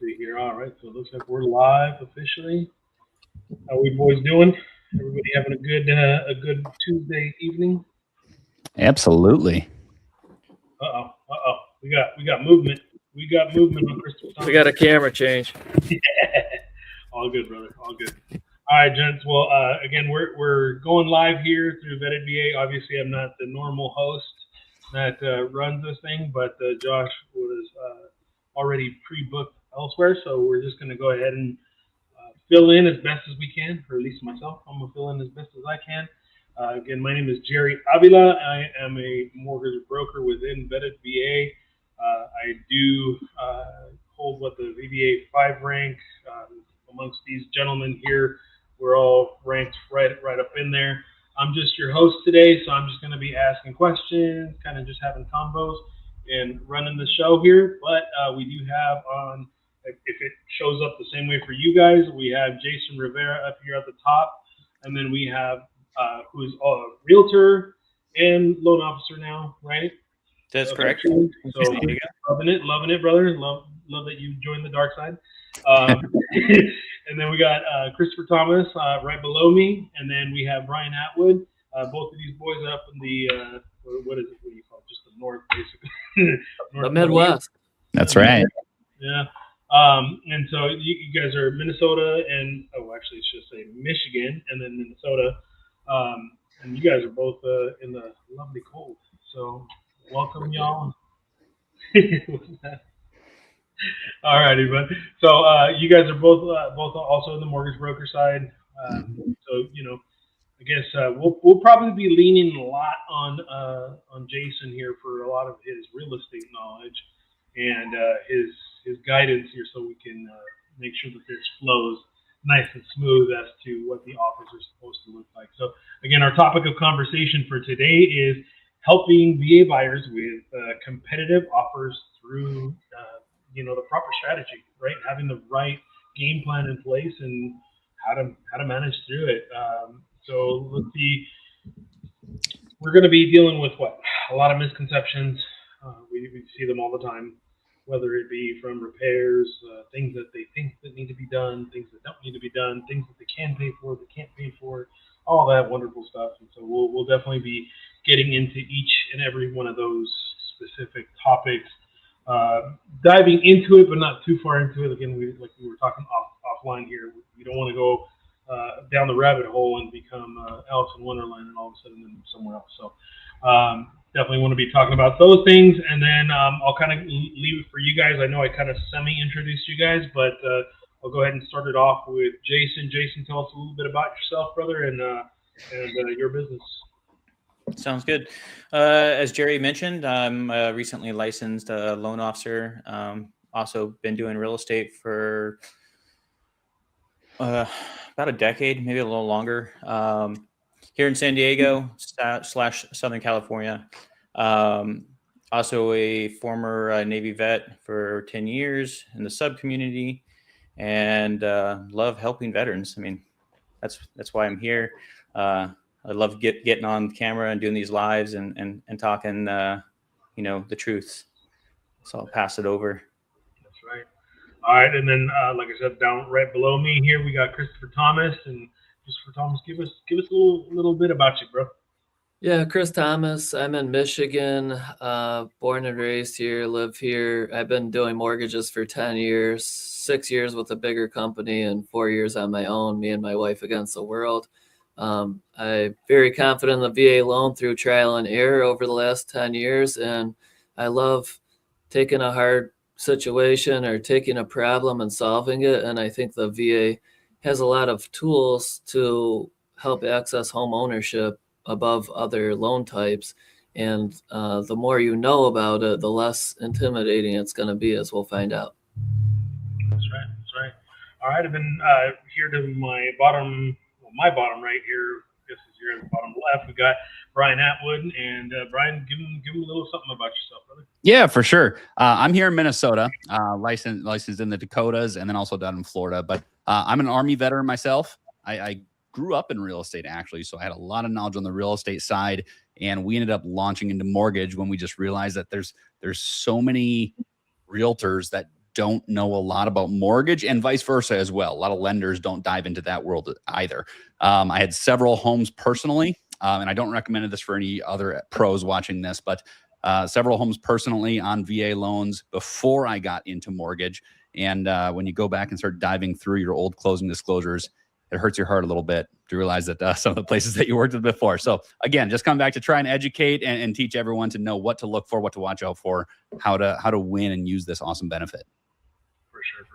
see here. All right, so it looks like we're live officially. How we boys doing? Everybody having a good Tuesday evening? Absolutely. We got movement. We got movement on Christopher. We got a camera change. All good, brother. All good. All right, gents. Well, again, we're going live here through Vetted VA. Obviously, I'm not the normal host that runs this thing, but Josh was already pre-booked elsewhere, so we're just going to go ahead and fill in as best as we can, or at least myself. I'm going to fill in as best as I can. Again, my name is Jerry Avila. I am a mortgage broker within Vetted VA. I do hold what the VBA 5 rank. Amongst these gentlemen here, we're all ranked right up in there. I'm just your host today, so I'm just going to be asking questions, kind of just having combos and running the show here. But we do have on, if it shows up the same way for you guys, we have Jason Rivera up here at the top, and then we have who's a realtor and loan officer now, right? That's correct. So loving it, brother. Love that you joined the dark side. And then we got Christopher Thomas right below me, and then we have Brian Atwood. Both of these boys up in the what is it? What do you call it? Just the north, basically. The Midwest. That's right. Yeah. And so you guys are Minnesota and actually I should say Michigan and then Minnesota. And you guys are both in the lovely cold. So welcome, y'all. All righty, bud. So you guys are both also in the mortgage broker side. So I guess we'll probably be leaning a lot on Jason here for a lot of his real estate knowledge and his guidance here, so we can make sure that this flows nice and smooth as to what the offers are supposed to look like. So again, our topic of conversation for today is helping VA buyers with competitive offers through the proper strategy, right? Having the right game plan in place and how to manage through it. So let's see. We're going to be dealing with a lot of misconceptions. We see them all the time, whether it be from repairs, things that they think that need to be done, things that don't need to be done, things that they can pay for, they can't pay for, all that wonderful stuff. And so we'll definitely be getting into each and every one of those specific topics, diving into it, but not too far into it. Again, we were talking offline here. We don't want to go down the rabbit hole and become Alice in Wonderland and all of a sudden then somewhere else. So definitely want to be talking about those things. And then I'll kind of leave it for you guys. I know I kind of semi-introduced you guys, but I'll go ahead and start it off with Jason. Jason, tell us a little bit about yourself, brother, and your business. Sounds good. As Jerry mentioned, I'm a recently licensed loan officer. Also been doing real estate for about a decade, maybe a little longer. Here in San Diego / Southern California. Also a former Navy vet for 10 years in the sub community, and love helping veterans. I mean, that's why I'm here. I love getting on camera and doing these lives and talking, the truth. So I'll pass it over. That's right. All right, and then like I said, down right below me here, we got Christopher Thomas. And Christopher Thomas, give us a little bit about you, bro. Yeah, Chris Thomas. I'm in Michigan, born and raised here, live here. I've been doing mortgages for 10 years, 6 years with a bigger company and 4 years on my own, me and my wife against the world. I'm very confident in the VA loan through trial and error over the last 10 years. And I love taking a hard situation or taking a problem and solving it. And I think the VA has a lot of tools to help access home ownership above other loan types. And the more you know about it, the less intimidating it's going to be, as we'll find out. That's right. All right, I've been here to my bottom right here. I guess is here at the bottom left. We got Brian Atwood, and Brian, give him a little something about yourself, brother. Yeah, for sure. I'm here in Minnesota, licensed in the Dakotas, and then also down in Florida. But I'm an Army veteran myself. I grew up in real estate, actually, so I had a lot of knowledge on the real estate side. And we ended up launching into mortgage when we just realized that there's so many realtors that don't know a lot about mortgage, and vice versa as well. A lot of lenders don't dive into that world either. I had several homes personally, and I don't recommend this for any other pros watching this, but several homes personally on VA loans before I got into mortgage. And when you go back and start diving through your old closing disclosures, it hurts your heart a little bit to realize that some of the places that you worked with before. So again, just come back to try and educate and teach everyone to know what to look for, what to watch out for, how to win and use this awesome benefit. For sure.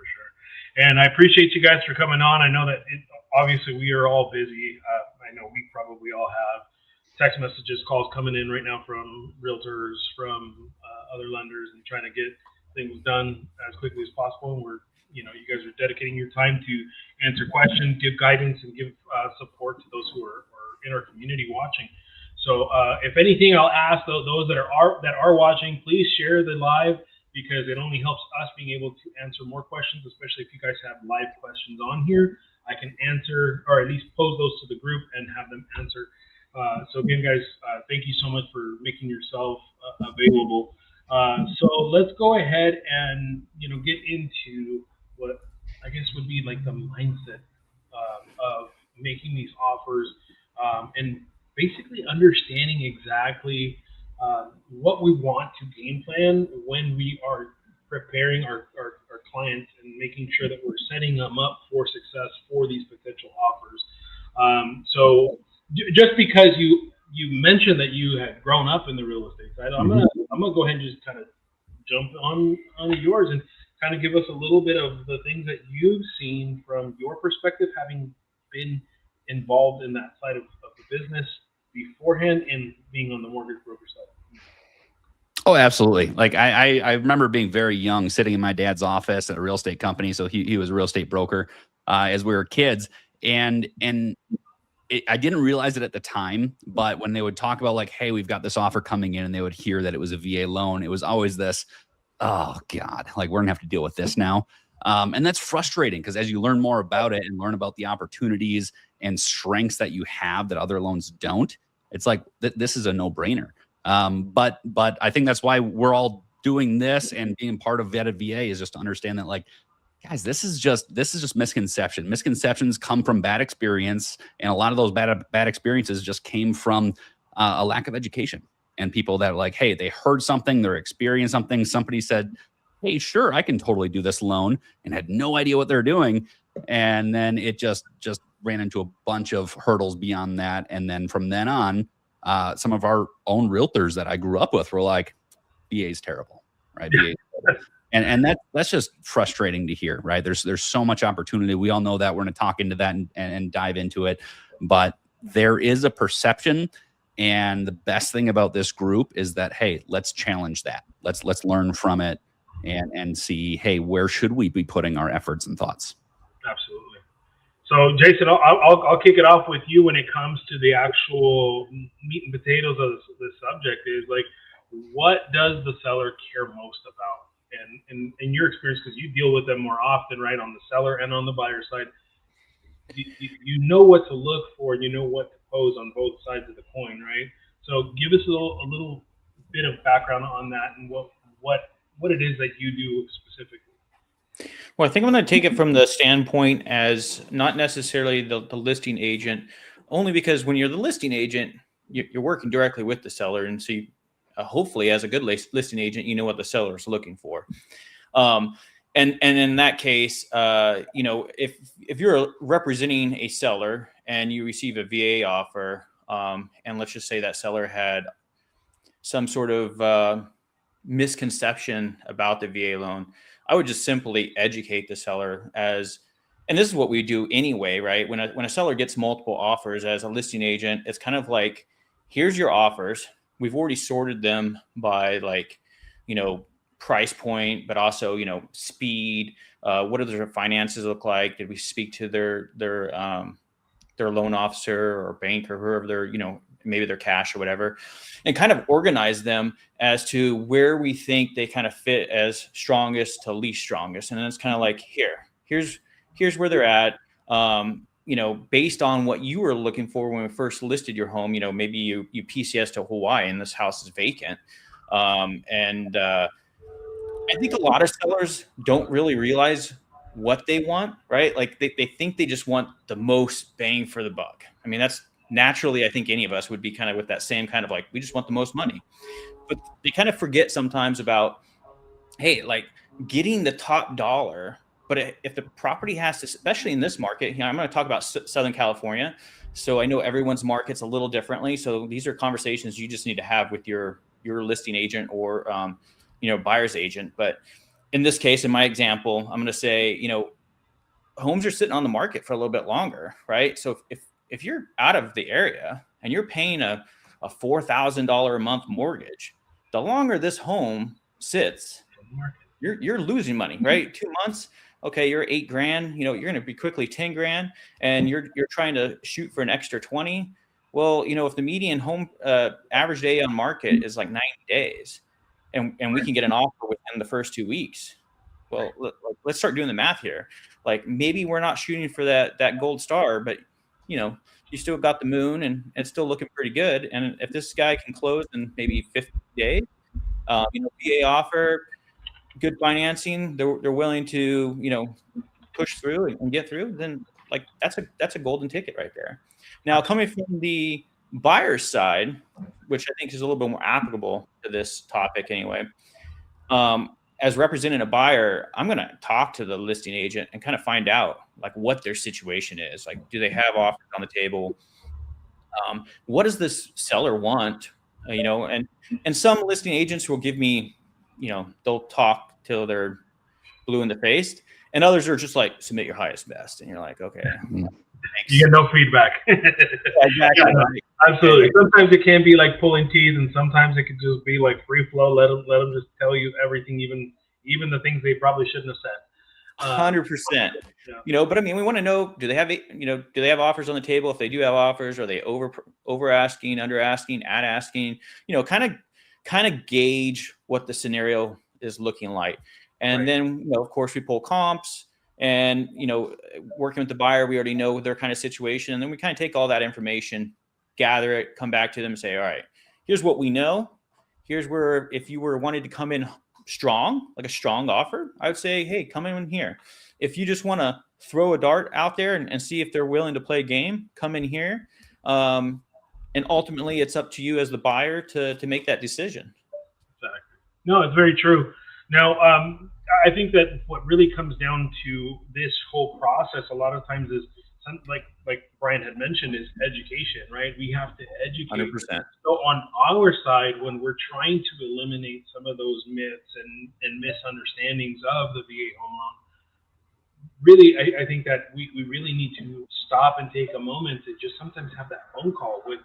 And I appreciate you guys for coming on. I know that obviously we are all busy. I know we probably all have text messages, calls coming in right now from realtors, from other lenders, and trying to get things done as quickly as possible. And you guys are dedicating your time to answer questions, give guidance, and give support to those who are in our community watching. So if anything, I'll ask those that are watching, please share the live, because it only helps us being able to answer more questions, especially if you guys have live questions on here. I can answer, or at least pose those to the group and have them answer. So again, guys, thank you so much for making yourself available. So let's go ahead and get into what I guess would be like the mindset of making these offers, and basically understanding exactly what we want to game plan when we are preparing our clients and making sure that we're setting them up for success for these potential offers. So just because you mentioned that you had grown up in the real estate side, I'm gonna go ahead and just kind of jump on yours and kind of give us a little bit of the things that you've seen from your perspective, having been involved in that side of the business beforehand and being on the mortgage broker side. Oh, absolutely. Like I remember being very young, sitting in my dad's office at a real estate company. So he was a real estate broker as we were kids, and I didn't realize it at the time, but when they would talk about like, hey, we've got this offer coming in, and they would hear that it was a VA loan, it was always this, oh God, like we're gonna have to deal with this now. And that's frustrating, because as you learn more about it and learn about the opportunities and strengths that you have that other loans don't, it's like this is a no-brainer. But I think that's why we're all doing this, and being part of Vetted VA is just to understand that, like, guys, this is just misconception. Misconceptions come from bad experience, and a lot of those bad experiences just came from a lack of education, and people that are like, hey, they heard something, they're experiencing something, somebody said, hey, sure, I can totally do this loan, and had no idea what they're doing, and then it just ran into a bunch of hurdles beyond that. And then from then on, some of our own realtors that I grew up with were like, VA is terrible, right? VA is terrible. And that's just frustrating to hear, right? There's so much opportunity. We all know that. We're going to talk into that and dive into it. But there is a perception, and the best thing about this group is that, hey, let's challenge that. Let's learn from it and see, hey, where should we be putting our efforts and thoughts? Absolutely. So Jason, I'll kick it off with you when it comes to the actual meat and potatoes of the subject. Is like, what does the seller care most about? And in your experience, because you deal with them more often, right, on the seller and on the buyer side, you know what to look for, and you know what to pose on both sides of the coin, right? So give us a little bit of background on that, and what it is that you do specifically. Well, I think I'm going to take it from the standpoint as not necessarily the listing agent, only because when you're the listing agent, you're working directly with the seller, and so you, hopefully, as a good listing agent, you know what the seller is looking for. And in that case, if you're representing a seller and you receive a VA offer, and let's just say that seller had some sort of misconception about the VA loan, I would just simply educate the seller as, and this is what we do anyway, right? When a seller gets multiple offers as a listing agent, it's kind of like, here's your offers. We've already sorted them by price point, but also, speed. What do their finances look like? Did we speak to their loan officer or bank or whoever they're, maybe their cash or whatever, and kind of organize them as to where we think they kind of fit as strongest to least strongest. And then it's kind of like, here's where they're at. Based on what you were looking for when we first listed your home, maybe you PCS to Hawaii and this house is vacant. I think a lot of sellers don't really realize what they want, right? Like they think they just want the most bang for the buck. I mean, that's naturally, I think any of us would be kind of with that same kind of like, we just want the most money. But they kind of forget sometimes about, hey, like getting the top dollar. But if the property has to, especially in this market, I'm going to talk about Southern California. So I know everyone's market's a little differently. So these are conversations you just need to have with your listing agent or, buyer's agent. But in this case, in my example, I'm going to say, homes are sitting on the market for a little bit longer, right? So if you're out of the area and you're paying a $4,000 a month mortgage, the longer this home sits, you're losing money, right? 2 months, okay, you're $8,000, you're going to be quickly 10 grand, and you're trying to shoot for an extra 20. Well, if the median home average day on market is like 90 days, and we can get an offer within the first 2 weeks, well, let's start doing the math here. Like maybe we're not shooting for that gold star, but you still got the moon, and it's still looking pretty good. And if this guy can close in maybe 50 days, VA offer, good financing, they're willing to push through and get through, then like that's a golden ticket right there. Now coming from the buyer's side, which I think is a little bit more applicable to this topic anyway, as representing a buyer, I'm going to talk to the listing agent and kind of find out like what their situation is. Like, do they have offers on the table? What does this seller want? And some listing agents will give me, they'll talk till they're blue in the face, and others are just like, submit your highest best, and you're like, okay. You get no feedback. Exactly. Yeah, absolutely. Sometimes it can be like pulling teeth, and sometimes it could just be like free flow. Let them just tell you everything, even the things they probably shouldn't have said. 100%. But I mean, we want to know: do they have offers on the table? If they do have offers, are they over asking, under asking, at asking? Kind of gauge what the scenario is looking like, and then of course we pull comps. And, working with the buyer, we already know their kind of situation. And then we kind of take all that information, gather it, come back to them and say, all right, here's what we know. Here's where, if you were wanted to come in strong, like a strong offer, I would say, hey, come in here. If you just want to throw a dart out there and see if they're willing to play a game, come in here. And ultimately, it's up to you as the buyer to make that decision. Exactly. No, it's very true. Now, I think that what really comes down to this whole process a lot of times is like Brian had mentioned, is education, right? We have to educate. 100%. So on our side, when we're trying to eliminate some of those myths and misunderstandings of the VA home loan, really, I think that we really need to stop and take a moment to just sometimes have that phone call with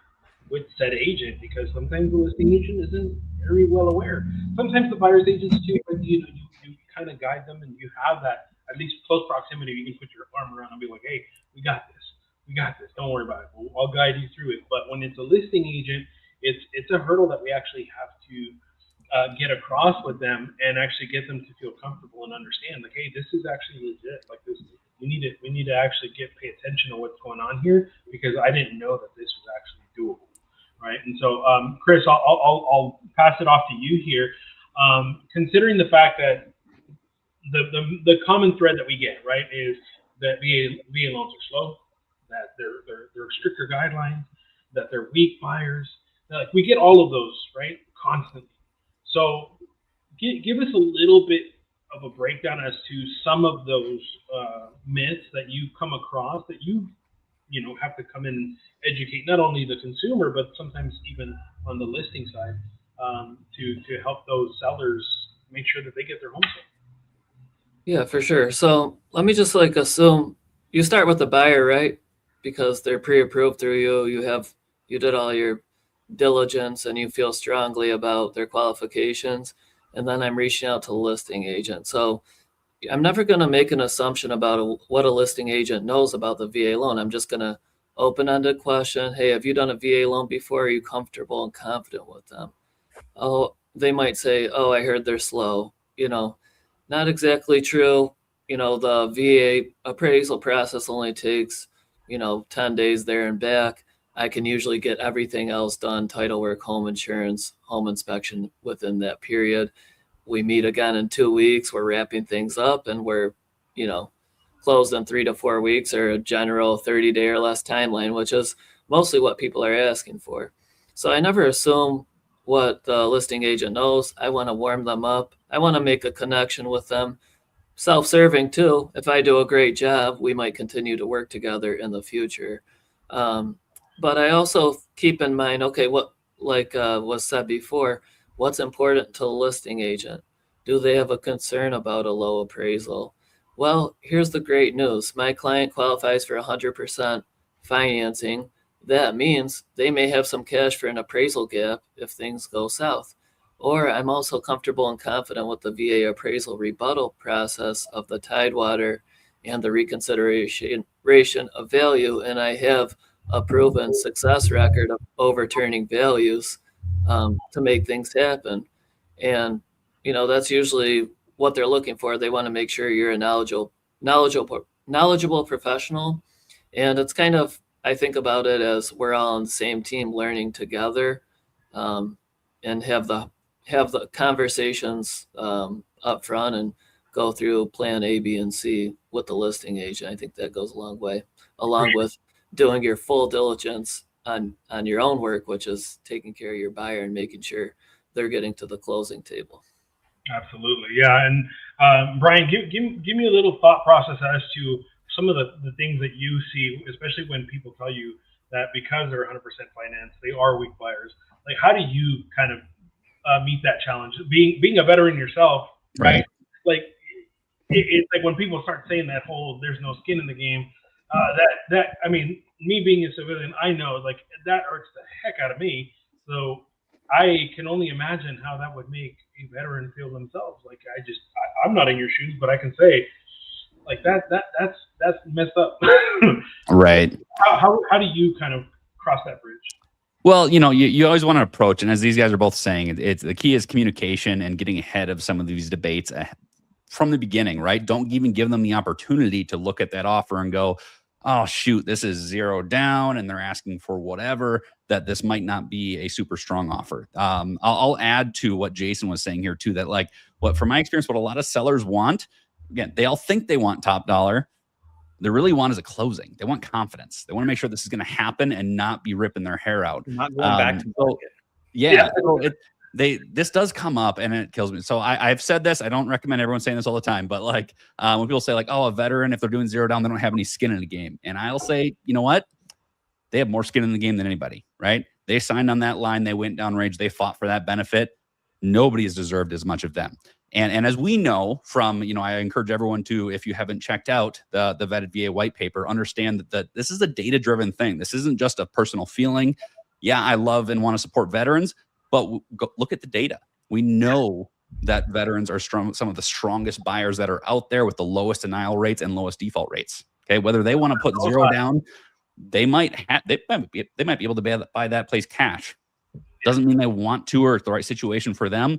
said agent, because sometimes the listing agent isn't very well aware. Sometimes the buyer's agents too, but you kind of guide them, and you have that at least close proximity. You can put your arm around and be like, hey, we got this. Don't worry about it. I'll guide you through it. But when it's a listing agent, it's a hurdle that we actually have to get across with them and actually get them to feel comfortable and understand, like, hey, this is actually legit. Like this, we need to actually pay attention to what's going on here, because I didn't know that this was actually doable. Right. And so, Chris, I'll pass it off to you here. Considering the fact that the common thread that we get, right, is that VA loans are slow, that they're stricter guidelines, that they're weak buyers. Like, we get all of those, right, constantly. So give us a little bit of a breakdown as to some of those myths that you come across, that you have to come in and educate not only the consumer, but sometimes even on the listing side, to help those sellers make sure that they get their home sold. Yeah, for sure. So let me just assume you start with the buyer, right? Because they're pre-approved through you. You did all your diligence and you feel strongly about their qualifications. And then I'm reaching out to the listing agent. So I'm never going to make an assumption about what a listing agent knows about the VA loan. I'm just going to open-ended question. Hey, have you done a VA loan before? Are you comfortable and confident with them? Oh, they might say, oh, I heard they're slow. Not exactly true. The VA appraisal process only takes, 10 days there and back. I can usually get everything else done, title work, home insurance, home inspection within that period. we meet again in 2 weeks, we're wrapping things up, and we're, you know, closed in 3 to 4 weeks, or a general 30-day or less timeline, which is mostly what people are asking for. So I never assume what the listing agent knows. I want to warm them up. I want to make a connection with them. Self-serving too. If I do a great job, we might continue to work together in the future. But I also keep in mind, okay, what, like was said before, what's important to the listing agent? Do they have a concern about a low appraisal? Well, here's the great news. My client qualifies for 100% financing. That means they may have some cash for an appraisal gap if things go south. Or I'm also comfortable and confident with the VA appraisal rebuttal process of the Tidewater and the reconsideration of value. And I have a proven success record of overturning values to make things happen. And, you know, that's usually what they're looking for. They want to make sure you're a knowledgeable professional. And it's kind of, I think about it as we're all on the same team learning together, and have the conversations up front and go through plan A, B, and C with the listing agent. I think that goes a long way, along with doing your full diligence on your own work, which is taking care of your buyer and making sure they're getting to the closing table. Absolutely. Yeah. And Brian, give me a little thought process as to some of the things that you see, especially when people tell you that because they're 100% financed, they are weak buyers. Like, how do you kind of meet that challenge? Being a veteran yourself, right? Like, it's like when people start saying that whole "there's no skin in the game," that I mean, me being a civilian, I know like that hurts the heck out of me. So I can only imagine how that would make a veteran feel themselves. Like I'm not in your shoes, but I can say like that's messed up. Right. How do you kind of cross that bridge? Well, you know, you always want to approach, and as these guys are both saying, it's the key is communication and getting ahead of some of these debates from the beginning, right? Don't even give them the opportunity to look at that offer and go, oh, shoot, this is 0 down and they're asking for whatever, that this might not be a super strong offer. I'll add to what Jason was saying here too, that like from my experience, what a lot of sellers want, again, they all think they want top dollar. They really want is a closing. They want confidence. They want to make sure this is going to happen and not be ripping their hair out. Not going back to market. Yeah. So this does come up and it kills me. So I've said this. I don't recommend everyone saying this all the time, but like when people say like, oh, a veteran, if they're doing 0 down, they don't have any skin in the game. And I'll say, you know what? They have more skin in the game than anybody, right? They signed on that line. They went down range. They fought for that benefit. Nobody has deserved as much of them. And as we know from, you know, I encourage everyone to, if you haven't checked out the vetted VA white paper, understand that this is a data-driven thing. This isn't just a personal feeling. Yeah, I love and want to support veterans, but look at the data. We know that veterans are some of the strongest buyers that are out there with the lowest denial rates and lowest default rates. Okay, whether they want to put 0 down, they might be able to buy that place cash. Doesn't mean they want to or it's the right situation for them.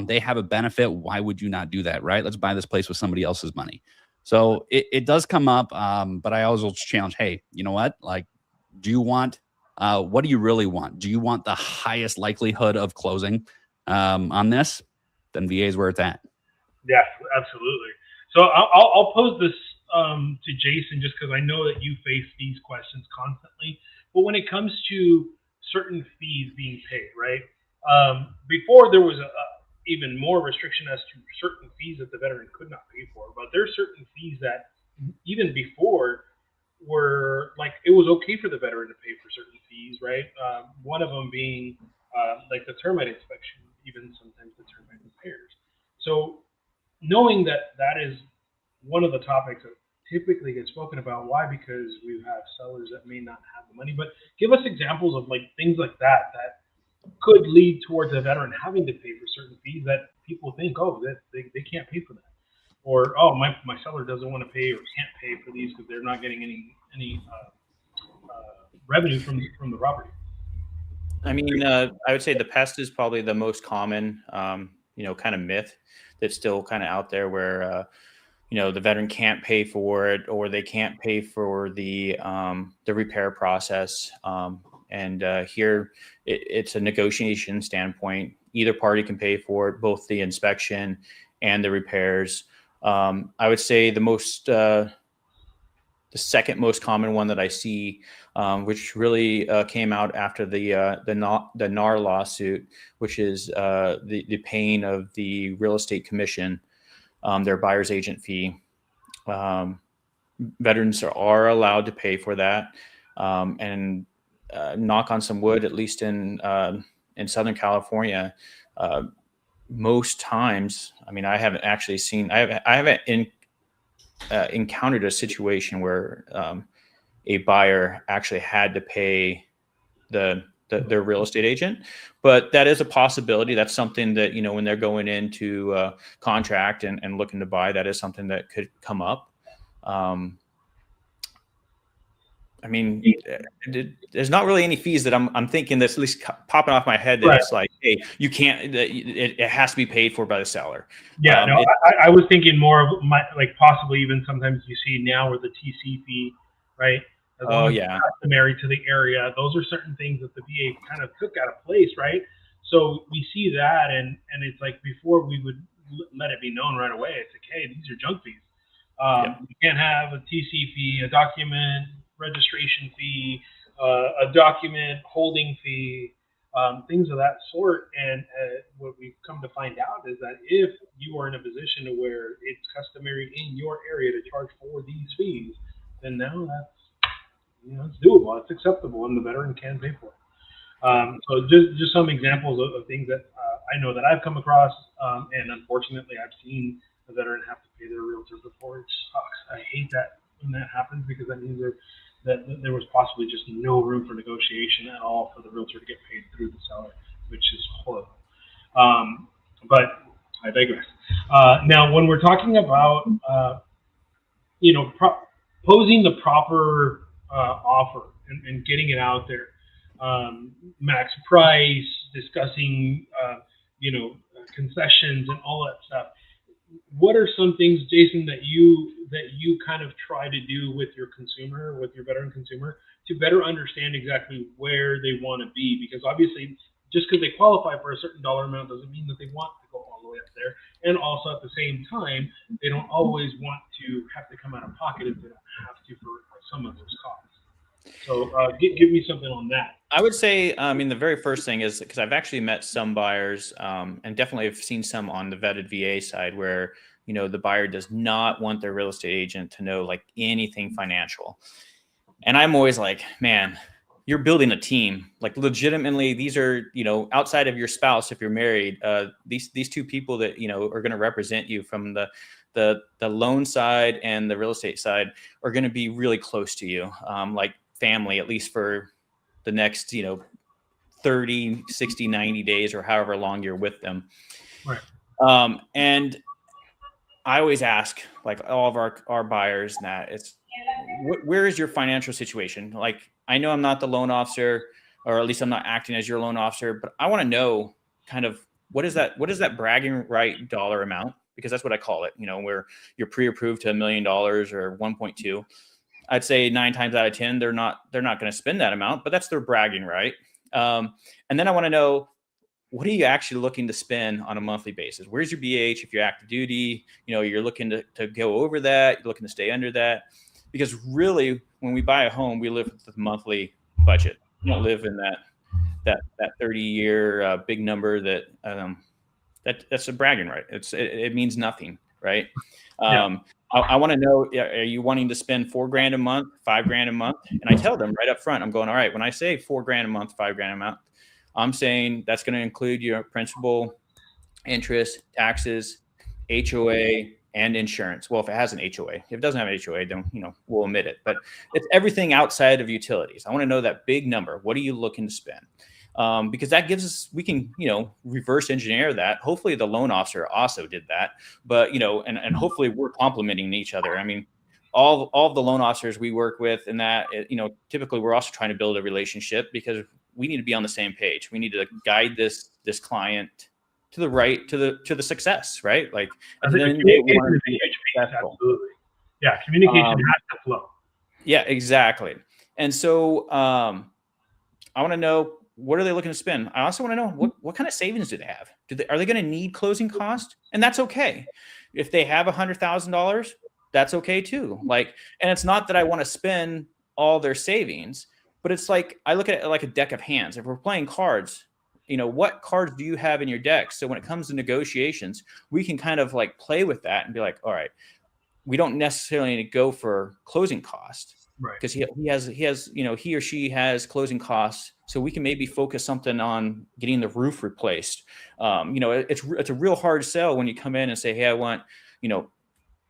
They have a benefit. Why would you not do that, right? Let's buy this place with somebody else's money. So it does come up, but I always will challenge, hey, you know what? Like, do you want, what do you really want? Do you want the highest likelihood of closing on this? Then VA is where it's at. Yeah, absolutely. So I'll pose this to Jason just because I know that you face these questions constantly. But when it comes to certain fees being paid, right? Before there was even more restriction as to certain fees that the veteran could not pay for, but there's certain fees that even before were like, it was okay for the veteran to pay for certain fees, right? One of them being like the termite inspection, even sometimes the termite repairs. So knowing that that is one of the topics that typically gets spoken about. Why? Because we have sellers that may not have the money. But give us examples of like things like that could lead towards a veteran having to pay for certain fees that people think, oh, that they can't pay for that, or oh, my seller doesn't want to pay or can't pay for these because they're not getting any revenue from the property. I mean, I would say the pest is probably the most common, kind of myth that's still kind of out there where, the veteran can't pay for it or they can't pay for the repair process. And here it's a negotiation standpoint. either party can pay for it, both the inspection and the repairs. I would say the second most common one that I see, which really came out after the NAR lawsuit, which is the paying of the real estate commission, their buyer's agent fee. Veterans are allowed to pay for that, and knock on some wood, at least in Southern California, most times. I mean, I haven't actually seen. I haven't encountered a situation where a buyer actually had to pay their real estate agent, but that is a possibility. That's something that, when they're going into contract and looking to buy, that is something that could come up. I mean, there's not really any fees that I'm thinking that's at least popping off my head that It's like, hey, you can't. It has to be paid for by the seller. Yeah, I was thinking more of possibly even sometimes you see now with the TC fee, right? As long as it's customary to the area, those are certain things that the VA kind of took out of place, right? So we see that, and it's like before we would let it be known right away. It's like, hey, these are junk fees. You can't have a TC fee, a document registration fee, a document holding fee, things of that sort. And what we've come to find out is that if you are in a position to where it's customary in your area to charge for these fees, then now that's it's doable, it's acceptable, and the veteran can pay for it. So just some examples of things that I know that I've come across, and unfortunately I've seen a veteran have to pay their realtor before. It sucks. I hate that when that happens, because that means that there was possibly just no room for negotiation at all for the realtor to get paid through the seller, which is horrible. But I digress. Now, when we're talking about posing the proper offer and getting it out there, max price, discussing concessions and all that stuff. What are some things, Jason, that you kind of try to do with your consumer, with your veteran consumer, to better understand exactly where they want to be? Because obviously, just because they qualify for a certain dollar amount doesn't mean that they want to go all the way up there. And also at the same time, they don't always want to have to come out of pocket if they don't have to for some of those costs. So give me something on that. I would say, the very first thing is, because I've actually met some buyers, and definitely have seen some on the vetted VA side where, the buyer does not want their real estate agent to know like anything financial. And I'm always like, man, you're building a team. Like legitimately, these are, outside of your spouse, if you're married, these two people that, are going to represent you from the loan side and the real estate side are going to be really close to you. Like family, at least for the next 30, 60, 90 days, or however long you're with them. Right. And I always ask, like all of our buyers, that it's where is your financial situation? Like, I know I'm not the loan officer, or at least I'm not acting as your loan officer, but I want to know kind of what is that bragging right dollar amount, because that's what I call it, where you're pre-approved to $1 million or 1.2. I'd say 9 times out of 10, they're not going to spend that amount, but that's their bragging right. And then I want to know, what are you actually looking to spend on a monthly basis? Where's your BH if you're active duty? You're looking to go over that, you're looking to stay under that. Because really, when we buy a home, we live with the monthly budget. We don't live in that 30-year big number that's a bragging right. It means nothing, right? I want to know, are you wanting to spend $4,000 a month, $5,000 a month? And I tell them right up front, I'm going, all right, when I say $4,000 a month, $5,000 a month, I'm saying that's going to include your principal, interest, taxes, HOA, and insurance. Well, if it has an HOA, if it doesn't have an HOA, then we'll omit it. But it's everything outside of utilities. I want to know that big number. What are you looking to spend? Because that gives us, we can, reverse engineer that. Hopefully the loan officer also did that, but, and hopefully we're complementing each other. I mean, all of the loan officers we work with, and that, typically we're also trying to build a relationship, because we need to be on the same page. We need to guide this client to the right, to the success, right? Like at the end of the day, we want to be successful. Absolutely. Yeah. Communication has to flow. Yeah, exactly. And so, I want to know, what are they looking to spend? I also want to know what kind of savings do they have? Are they going to need closing costs? And that's okay. If they have $100,000, that's okay too. Like, and it's not that I want to spend all their savings, but it's like, I look at it like a deck of hands. If we're playing cards, what cards do you have in your deck? So when it comes to negotiations, we can kind of like play with that and be like, all right, we don't necessarily need to go for closing costs. Right. Because he has, he or she has closing costs, so we can maybe focus something on getting the roof replaced. It's a real hard sell when you come in and say, hey, I want,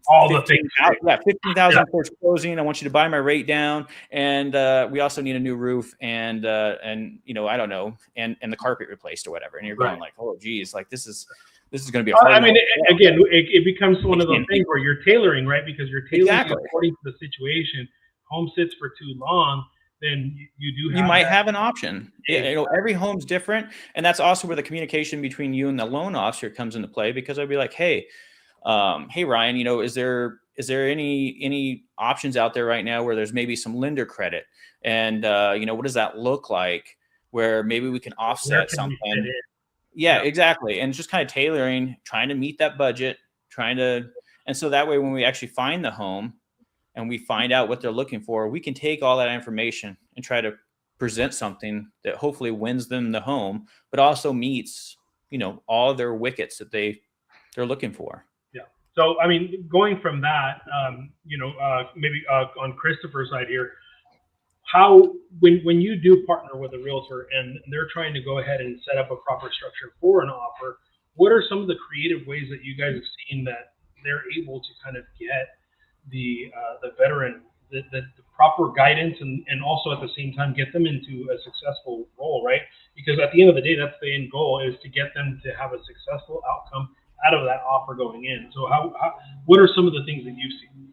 all the things. 15,000 towards closing. I want you to buy my rate down, and we also need a new roof, and I don't know, and the carpet replaced or whatever. And you're going like, oh, geez, like this is going to be a hard. I mean, again, it becomes one of those things where you're tailoring, right? Because you're tailoring according to the situation. Home sits for too long, then you might have an option. Every home's different, and that's also where the communication between you and the loan officer comes into play. Because I'd be like, hey Ryan, is there any options out there right now where there's maybe some lender credit, and what does that look like, where maybe we can offset something? Yeah, exactly. And just kind of tailoring, trying to meet that budget, and so that way when we actually find the home and we find out what they're looking for, we can take all that information and try to present something that hopefully wins them the home, but also meets, all their wickets that they're looking for. Yeah. So, I mean, going from that, maybe on Christopher's side here, how, when you do partner with a realtor and they're trying to go ahead and set up a proper structure for an offer, what are some of the creative ways that you guys have seen that they're able to kind of get the veteran the proper guidance and also at the same time get them into a successful role, right? Because at the end of the day, that's the end goal, is to get them to have a successful outcome out of that offer going in. So what are some of the things that you've seen?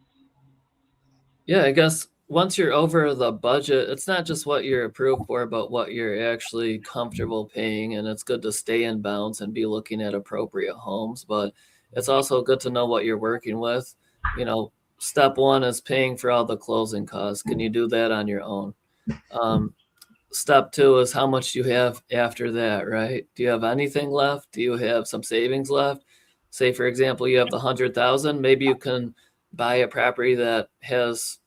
Yeah, I guess once you're over the budget, it's not just what you're approved for, but what you're actually comfortable paying. And it's good to stay in bounds and be looking at appropriate homes, but it's also good to know what you're working with. Step one is paying for all the closing costs. Can you do that on your own? Step two is how much do you have after that, right? Do you have anything left? Do you have some savings left? Say, for example, you have the 100,000. Maybe you can buy a property that has,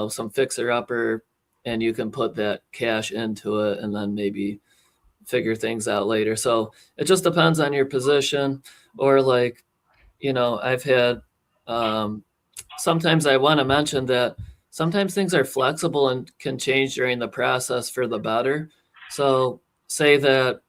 some fixer upper, and you can put that cash into it and then maybe figure things out later. So it just depends on your position. Or like, I've had, sometimes I want to mention that sometimes things are flexible and can change during the process for the better. So say that,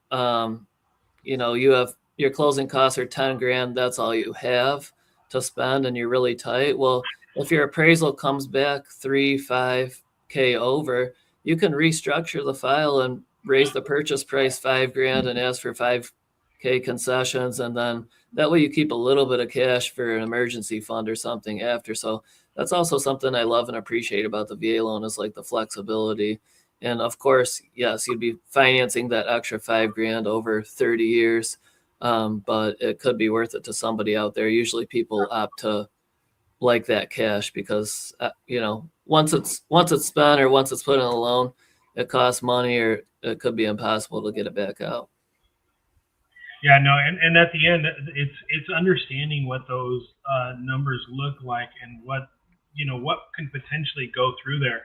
you have your closing costs are 10 grand. That's all you have to spend and you're really tight. Well, if your appraisal comes back 5K over, you can restructure the file and raise the purchase price 5 grand and ask for 5K concessions. And then that way you keep a little bit of cash for an emergency fund or something after. So that's also something I love and appreciate about the VA loan, is like the flexibility. And of course, yes, you'd be financing that extra 5 grand over 30 years. But it could be worth it to somebody out there. Usually people opt to like that cash because, once it's spent or once it's put in a loan, it costs money or it could be impossible to get it back out. Yeah, no, and at the end, it's understanding what those numbers look like and what can potentially go through there.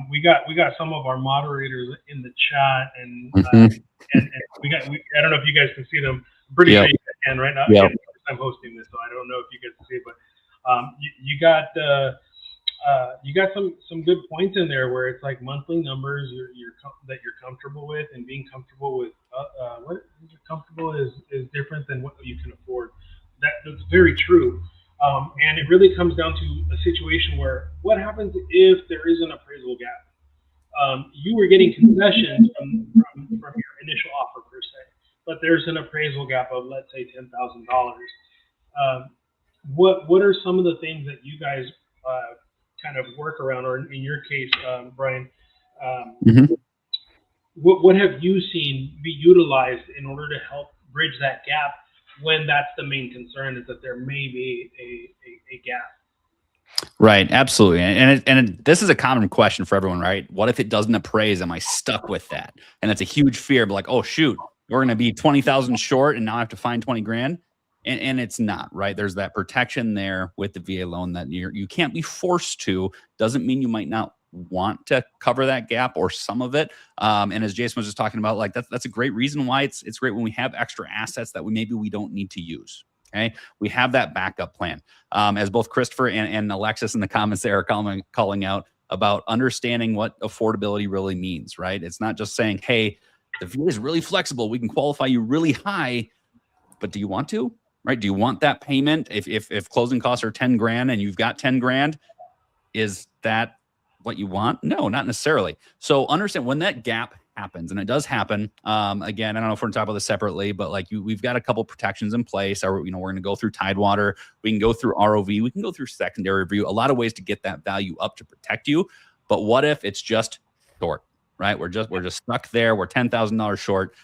We got some of our moderators in the chat, and I don't know if you guys can see them. I'm pretty sure you can right now. Yeah. I'm hosting this, so I don't know if you guys can see it, but you got some good points in there where it's like monthly numbers that you're comfortable with, and being comfortable with what you're comfortable is different than what you can afford. That's very true. And it really comes down to a situation where what happens if there is an appraisal gap? You were getting concessions from your initial offer per se, but there's an appraisal gap of, let's say, $10,000. What are some of the things that you guys kind of work around, or in your case, Brian, what have you seen be utilized in order to help bridge that gap when that's the main concern, is that there may be a gap? Right, absolutely, this is a common question for everyone, right? What if it doesn't appraise? Am I stuck with that? And it's a huge fear, but like, oh shoot, we're going to be 20,000 short, and now I have to find 20 grand, and it's not right. There's that protection there with the VA loan that you can't be forced to. Doesn't mean you might not want to cover that gap or some of it. And as Jason was just talking about, like that's a great reason why it's great when we have extra assets that we don't need to use. Okay, we have that backup plan. As both Christopher and Alexis in the comments there are calling out about understanding what affordability really means, right? It's not just saying, hey, the VA is really flexible. We can qualify you really high, but do you want to, right? Do you want that payment? If closing costs are 10 grand and you've got 10 grand, is that what you want? No, not necessarily. So understand when that gap happens, and it does happen. Again, I don't know if we're going to talk about this separately, but like we've got a couple protections in place. Or we're going to go through Tidewater. We can go through ROV. We can go through secondary review. A lot of ways to get that value up to protect you. But what if it's just short, right? We're just stuck there. We're $10,000 short.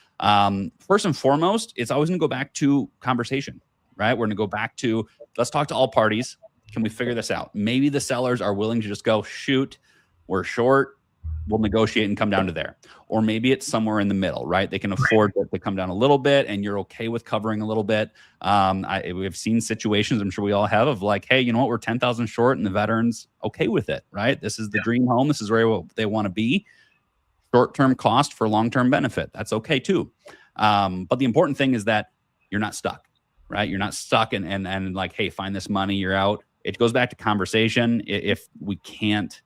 First and foremost, it's always going to go back to conversation, right? We're going to go back to let's talk to all parties. Can we figure this out? Maybe the sellers are willing to just go, shoot, we're short. We'll negotiate and come down to there. Or maybe it's somewhere in the middle, right? They can afford to come down a little bit and you're okay with covering a little bit. We've seen situations, I'm sure we all have, of like, hey, you know what? We're 10,000 short and the veteran's okay with it, right? This is the dream home. This is where they want to be. Short-term cost for long-term benefit. That's okay too. But the important thing is that you're not stuck, right? You're not stuck and like, hey, find this money, you're out. It goes back to conversation. If we can't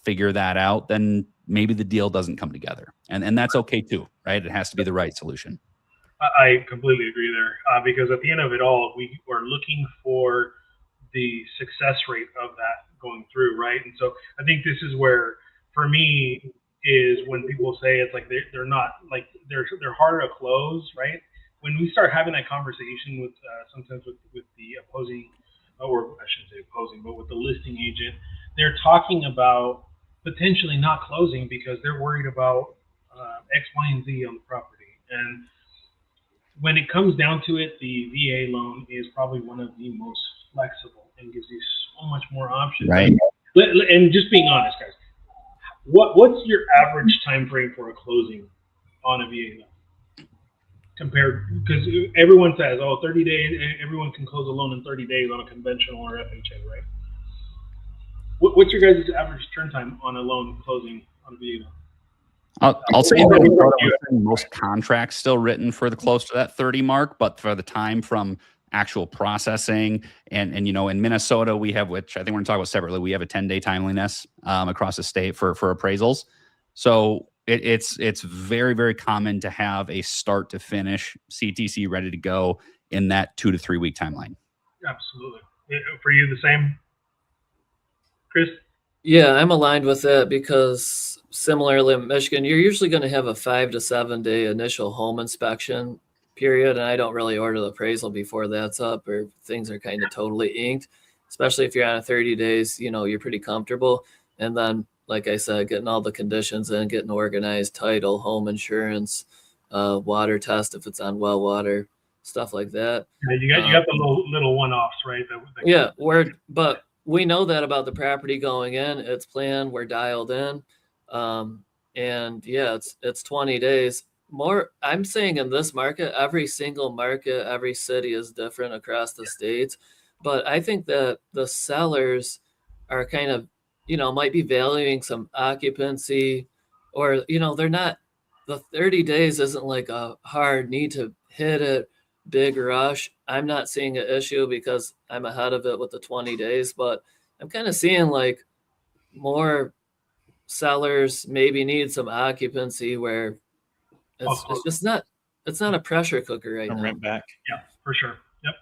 figure that out, then maybe the deal doesn't come together, and that's okay too, right? It has to be the right solution. I completely agree there, because at the end of it all, we are looking for the success rate of that going through, right? And so I think this is where, for me, is when people say it's like they're not like they're harder to close, right? When we start having that conversation with sometimes with the opposing, or I shouldn't say opposing, but with the listing agent, they're talking about potentially not closing because they're worried about X, Y, and Z on the property. And when it comes down to it, the VA loan is probably one of the most flexible and gives you so much more options. Right. And just being honest, guys, what's your average time frame for a closing on a VA loan? Compared, because everyone says, 30 days, everyone can close a loan in 30 days on a conventional or FHA, right? What's your guys' average turn time on a loan closing on a VA loan? I'll say that most contracts still written for the close to that 30 mark, but for the time from actual processing and you know, in Minnesota we have, which I think we're going to talk about separately, we have a 10-day timeliness across the state for appraisals. So it's very, very common to have a start to finish CTC ready to go in that 2 to 3 week timeline. Absolutely. For you, the same, Chris? Yeah, I'm aligned with that because similarly in Michigan, you're usually going to have a 5 to 7 day initial home inspection period. And I don't really order the appraisal before that's up or things are kind of totally inked, especially if you're on a 30 days, you know, you're pretty comfortable. And then, like I said, getting all the conditions in, getting organized, title, home insurance, water test if it's on well water, stuff like that. Yeah, you got the little one-offs, right? Yeah, but we know that about the property going in. It's planned. We're dialed in. And yeah, it's 20 days. More, I'm saying in this market, every single market, every city is different across the states. But I think that the sellers are kind of, you know, might be valuing some occupancy or, you know, they're not, the 30 days isn't like a hard need to hit it, big rush. I'm not seeing an issue because I'm ahead of it with the 20 days, but I'm kind of seeing like more sellers maybe need some occupancy where it's just not, it's not a pressure cooker right now. Rent back. Yeah, for sure. Yep.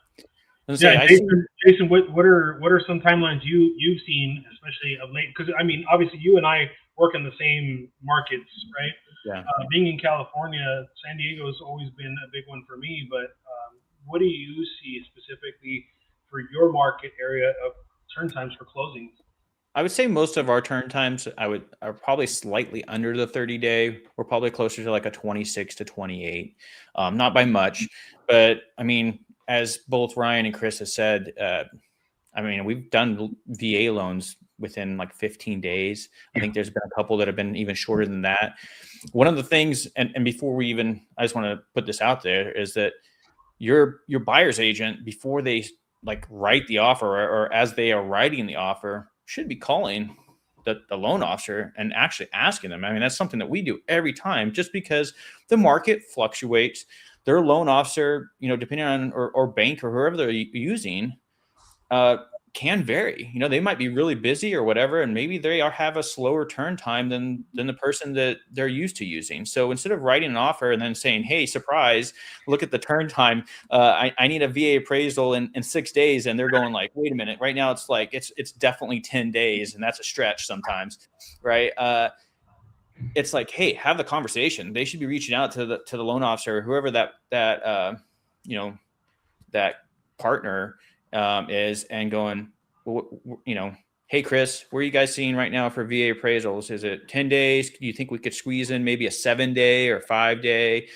Yeah, Jason, what are some timelines you've seen, especially of late? Because I mean, obviously, you and I work in the same markets, right? Yeah. Being in California, San Diego has always been a big one for me. But what do you see specifically for your market area of turn times for closings? I would say most of our turn times are probably slightly under the 30-day. We're probably closer to like a 26 to 28, not by much. But I mean, as both Ryan and Chris have said, I mean, we've done VA loans within like 15 days. I think there's been a couple that have been even shorter than that. One of the things, and before we even, I just want to put this out there, is that your buyer's agent, before they like write the offer, or as they are writing the offer, should be calling the loan officer and actually asking them. I mean, that's something that we do every time, just because the market fluctuates. Their loan officer, depending on or bank or whoever they're using, can vary. They might be really busy or whatever, and maybe they have a slower turn time than the person that they're used to using. So instead of writing an offer and then saying, "Hey, surprise, look at the turn time. I need a VA appraisal in 6 days," and they're going like, "Wait a minute, right now it's like it's definitely 10 days," and that's a stretch sometimes, right? It's like, hey, have the conversation. They should be reaching out to the loan officer, or whoever that partner is, and going, "Hey, Chris, where are you guys seeing right now for VA appraisals? Is it 10 days? Do you think we could squeeze in maybe a 7-day or 5-day?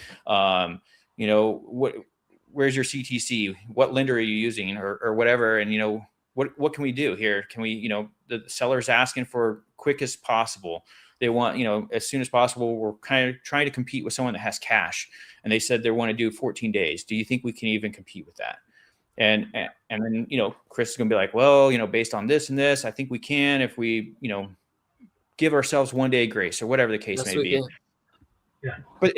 Where's your CTC? What lender are you using, or whatever? And, what can we do here? Can we, the seller's asking for quick as possible. They want, as soon as possible. We're kind of trying to compete with someone that has cash, and they said they want to do 14 days. Do you think we can even compete with that?" And then, Chris is going to be like, "Well, based on this and this, I think we can, if we, give ourselves 1 day grace," or whatever the case may be. Yeah. But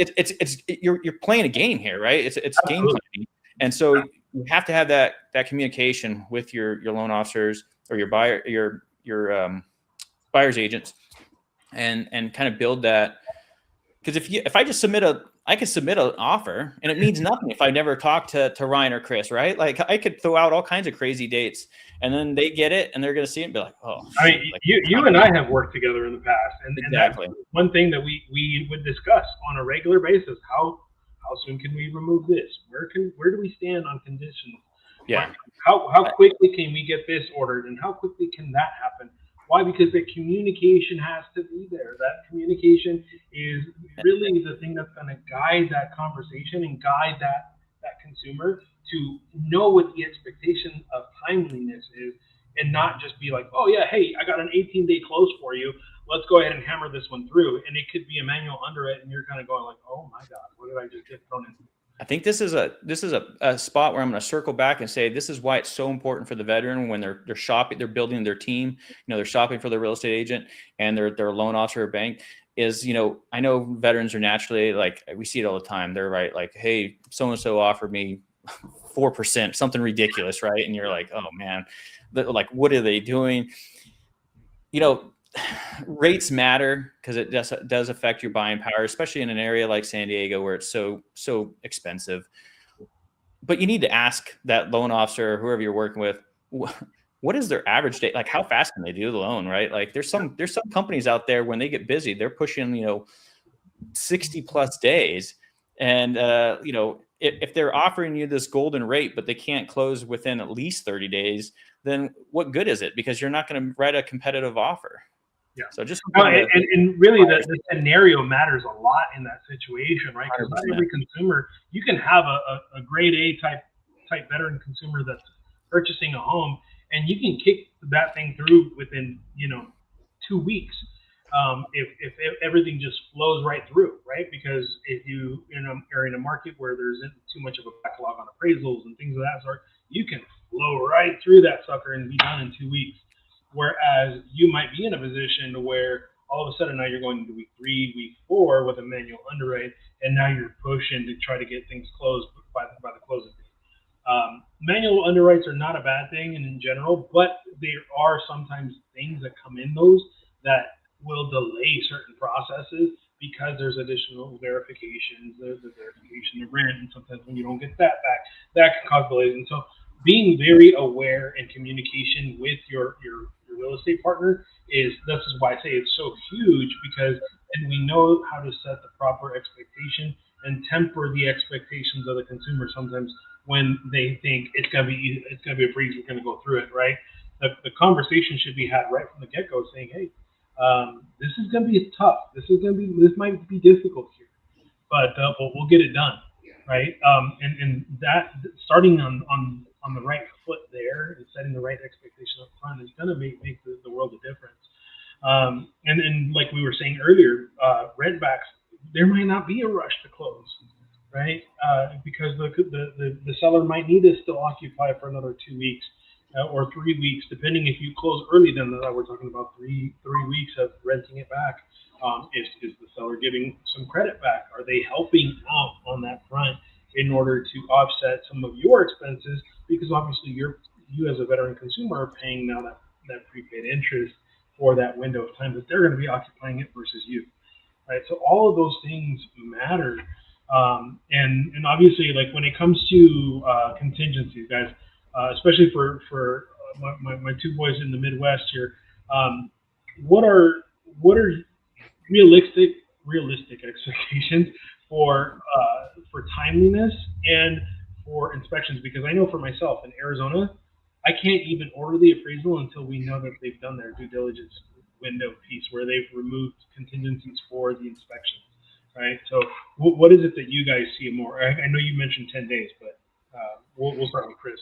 you're playing a game here, right? It's game planning. And so you have to have that communication with your loan officers, or your buyer's agents, and kind of build that. Because if I just I could submit an offer, and it means nothing if I never talked to Ryan or Chris, right? Like, I could throw out all kinds of crazy dates, and then they get it, and they're going to see it and be like, "Oh." I mean, you and I have worked together in the past, and Exactly. And that's one thing that we would discuss on a regular basis. How soon can we remove this? Where do we stand on conditions? Yeah. How quickly can we get this ordered, and how quickly can that happen? Why? Because the communication has to be there. That communication is really the thing that's going to guide that conversation and guide that consumer to know what the expectation of timeliness is, and not just be like, "Oh yeah, hey, I got an 18-day close for you. Let's go ahead and hammer this one through." And it could be a manual underwrite, and you're kind of going like, "Oh my God, what did I just get thrown into?" I think this is a spot where I'm going to circle back and say, this is why it's so important for the veteran when they're shopping, they're building their team, they're shopping for their real estate agent and their loan officer or bank. Is, I know veterans are naturally, like, we see it all the time. They're right, like, "Hey, so-and-so offered me 4%, something ridiculous," right? And you're like, "Oh man, like, what are they doing?" Rates matter, because it does affect your buying power, especially in an area like San Diego where it's so expensive. But you need to ask that loan officer or whoever you're working with, what is their average date? Like, how fast can they do the loan, right? Like, there's some companies out there, when they get busy, they're pushing 60 plus days, and if they're offering you this golden rate, but they can't close within at least 30 days, then what good is it? Because you're not going to write a competitive offer. Yeah. So just and really the scenario matters a lot in that situation, right? Because not every consumer, you can have a grade A type veteran consumer that's purchasing a home, and you can kick that thing through within 2 weeks. If everything just flows right through, right? Because if you are in a market where there isn't too much of a backlog on appraisals and things of that sort, you can flow right through that sucker and be done in 2 weeks. Whereas you might be in a position where all of a sudden now you're going into week 3, week 4 with a manual underwrite, and now you're pushing to try to get things closed by the closing date. Manual underwrites are not a bad thing in general, but there are sometimes things that come in those that will delay certain processes, because there's additional verifications, there's the verification of rent, and sometimes when you don't get that back, that can cause delays. And so being very aware and communication with your real estate partner this is why I say it's so huge, because then we know how to set the proper expectation and temper the expectations of the consumer sometimes when they think it's gonna be a breeze, we're gonna go through it, right? The conversation should be had right from the get-go, saying, "Hey, this is gonna be tough. This might be difficult here, but we'll get it done." Right, and that starting on the right foot there, setting the right expectation up front is going to make the world a difference. And like we were saying earlier, rent backs, there might not be a rush to close, right? Because the seller might need to still occupy for another 2 weeks or 3 weeks, depending if you close early. Then we're talking about three weeks of renting it back. Is the seller giving some credit back? Are they helping out on that front in order to offset some of your expenses? Because obviously you as a veteran consumer are paying now that prepaid interest for that window of time that they're going to be occupying it versus you, right? So all of those things matter. And obviously, like when it comes to contingencies, guys, especially for my two boys in the Midwest here, what are realistic expectations for timeliness and for inspections? Because I know for myself in Arizona, I can't even order the appraisal until we know that they've done their due diligence window piece where they've removed contingencies for the inspections, right? So what is it that you guys see more? I know you mentioned 10 days, but we'll start with Chris.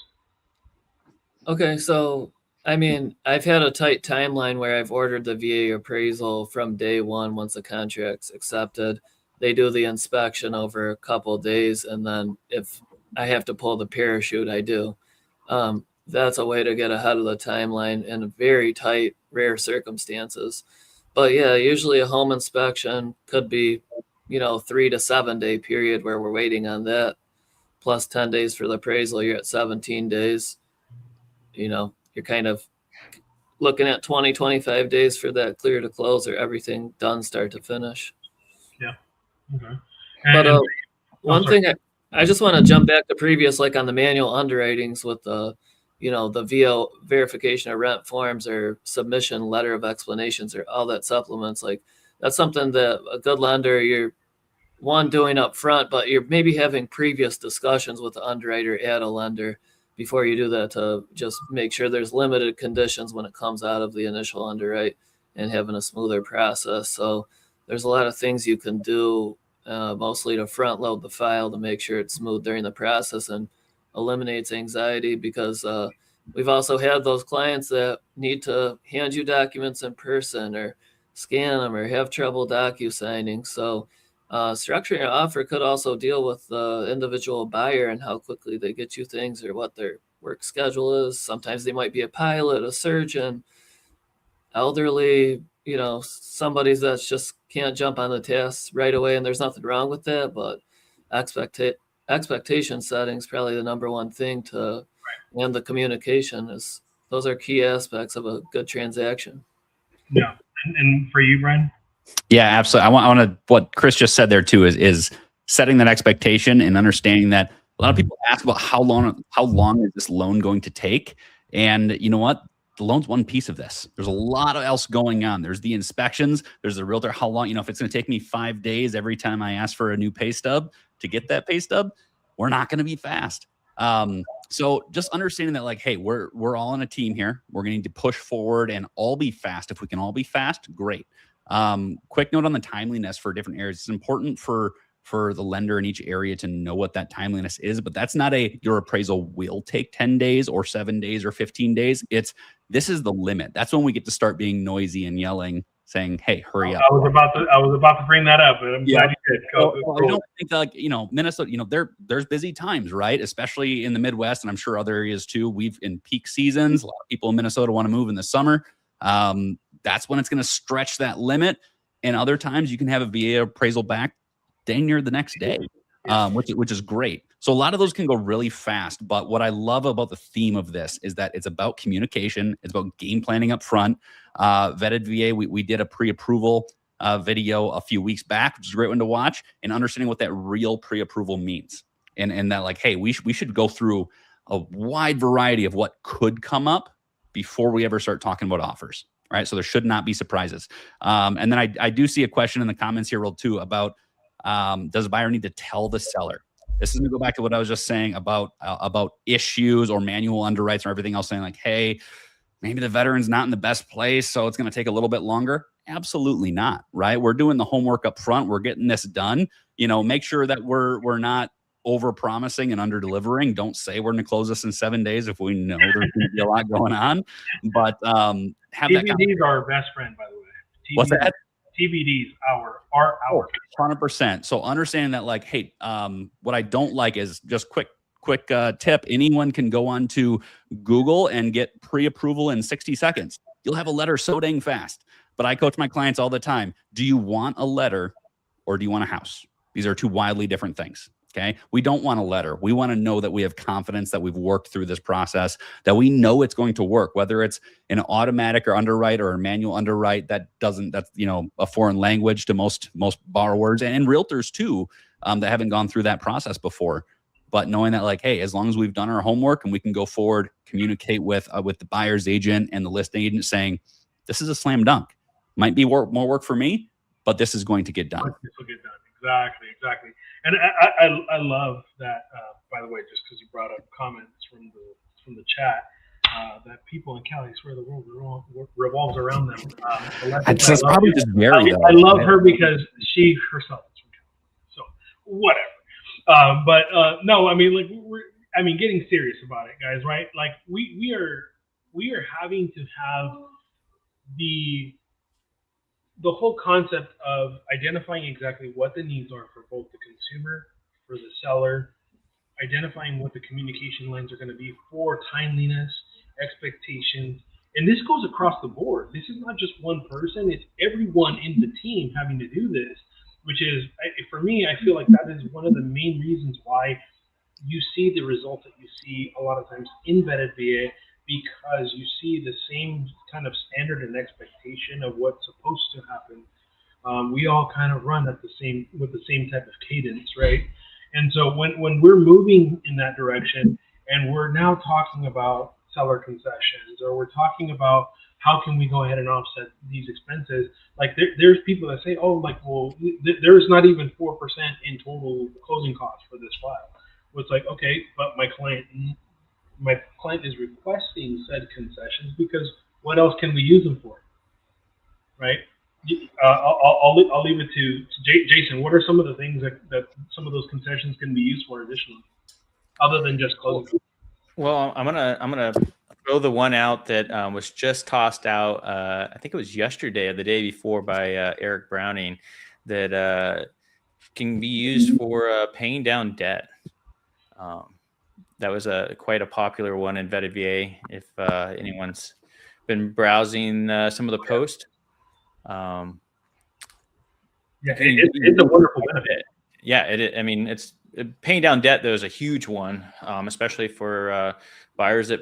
Okay, so I mean, I've had a tight timeline where I've ordered the VA appraisal from day one once the contract's accepted. They do the inspection over a couple of days, and then if I have to pull the parachute, I do. That's a way to get ahead of the timeline in very tight, rare circumstances. But yeah, usually a home inspection could be, 3 to 7 day period where we're waiting on that, plus 10 days for the appraisal. You're at 17 days. You're kind of looking at 20, 25 days for that clear to close or everything done start to finish. Yeah. Okay. But one thing I just want to jump back to previous, like on the manual underwritings with the VO verification of rent forms or submission letter of explanations or all that supplements, like that's something that a good lender, you're doing up front, but you're maybe having previous discussions with the underwriter at a lender before you do that to just make sure there's limited conditions when it comes out of the initial underwrite and having a smoother process. So there's a lot of things you can do, mostly to front load the file to make sure it's smooth during the process and eliminates anxiety, because we've also had those clients that need to hand you documents in person or scan them or have trouble docu-signing. So structuring an offer could also deal with the individual buyer and how quickly they get you things or what their work schedule is. Sometimes they might be a pilot, a surgeon, elderly, somebody that just can't jump on the task right away, and there's nothing wrong with that, but expectation setting is probably the number one thing and the communication is, those are key aspects of a good transaction. Yeah. And for you, Brian? Yeah, absolutely. I want to, what Chris just said there too is setting that expectation and understanding that a lot of people ask about how long is this loan going to take? And you know what? The loan's one piece of this. There's a lot else going on. There's the inspections. There's the realtor. How long, if it's going to take me 5 days every time I ask for a new pay stub to get that pay stub, we're not going to be fast. So just understanding that, like, hey, we're all on a team here. We're going to need to push forward and all be fast. If we can all be fast, great. Quick note on the timeliness for different areas. It's important for the lender in each area to know what that timeliness is, but that's not your appraisal will take 10 days or 7 days or 15 days. This is the limit. That's when we get to start being noisy and yelling, saying, hey, hurry up. I was about to bring that up, but I'm glad you did. I don't think Minnesota, there's busy times, right? Especially in the Midwest, and I'm sure other areas too. We've in peak seasons, a lot of people in Minnesota want to move in the summer. That's when it's going to stretch that limit. And other times you can have a VA appraisal back dang near the next day, which is great. So a lot of those can go really fast. But what I love about the theme of this is that it's about communication. It's about game planning up front. Vetted VA, we did a pre-approval video a few weeks back, which is a great one to watch, and understanding what that real pre-approval means. And that, like, hey, we should go through a wide variety of what could come up before we ever start talking about offers. Right. So there should not be surprises. And then I do see a question in the comments here, Will, too, about does a buyer need to tell the seller? This is going to go back to what I was just saying about issues or manual underwrites or everything else, saying like, hey, maybe the veteran's not in the best place, so it's going to take a little bit longer. Absolutely not. Right. We're doing the homework up front. We're getting this done. Make sure that we're not over promising and under delivering. Don't say we're going to close this in 7 days if we know there's going to be a lot going on. But have that. TBDs are our best friend, by the way. What's that? TBDs are our 100%. So understanding that, like, hey, what I don't like is just quick tip. Anyone can go on to Google and get pre-approval in 60 seconds. You'll have a letter so dang fast. But I coach my clients all the time. Do you want a letter or do you want a house? These are two wildly different things. Okay. We don't want a letter. We want to know that we have confidence that we've worked through this process, that we know it's going to work, whether it's an automatic or underwrite or a manual underwrite. That's, a foreign language to most borrowers and realtors too, that haven't gone through that process before. But knowing that, like, hey, as long as we've done our homework and we can go forward, communicate with the buyer's agent and the listing agent saying, this is a slam dunk. Might be more work for me, but this is going to get done. This will get done. Exactly. And I love that, by the way, just because you brought up comments from the chat, that people in Cali swear the world revolves around them. It's probably just very. I love her because she herself is from Cali. So whatever. No, I mean, like getting serious about it, guys, right? Like we are having to have the whole concept of identifying exactly what the needs are for both the consumer, for the seller, identifying what the communication lines are going to be for timeliness, expectations. And this goes across the board. This is not just one person. It's everyone in the team having to do this, which is, for me, I feel like that is one of the main reasons why you see the results that you see a lot of times in vetted VA, because you see the same kind of standard and expectation of what's supposed to happen. We all kind of run with the same type of cadence, right? And so when we're moving in that direction and we're now talking about seller concessions, or we're talking about how can we go ahead and offset these expenses, like there's people that say, oh, like, well, there's not even 4% in total closing costs for this file. Well, it's like, okay, but my client is requesting said concessions because what else can we use them for, right? I'll leave it to Jason. What are some of the things that some of those concessions can be used for additionally, other than just closing? Well, I'm gonna throw the one out that was just tossed out. I think it was yesterday or the day before by Eric Browning, that can be used for paying down debt. That was quite a popular one in vetted VA. If anyone's been browsing some of the posts, it's a wonderful benefit. Yeah, it's paying down debt. Though is a huge one, especially for buyers that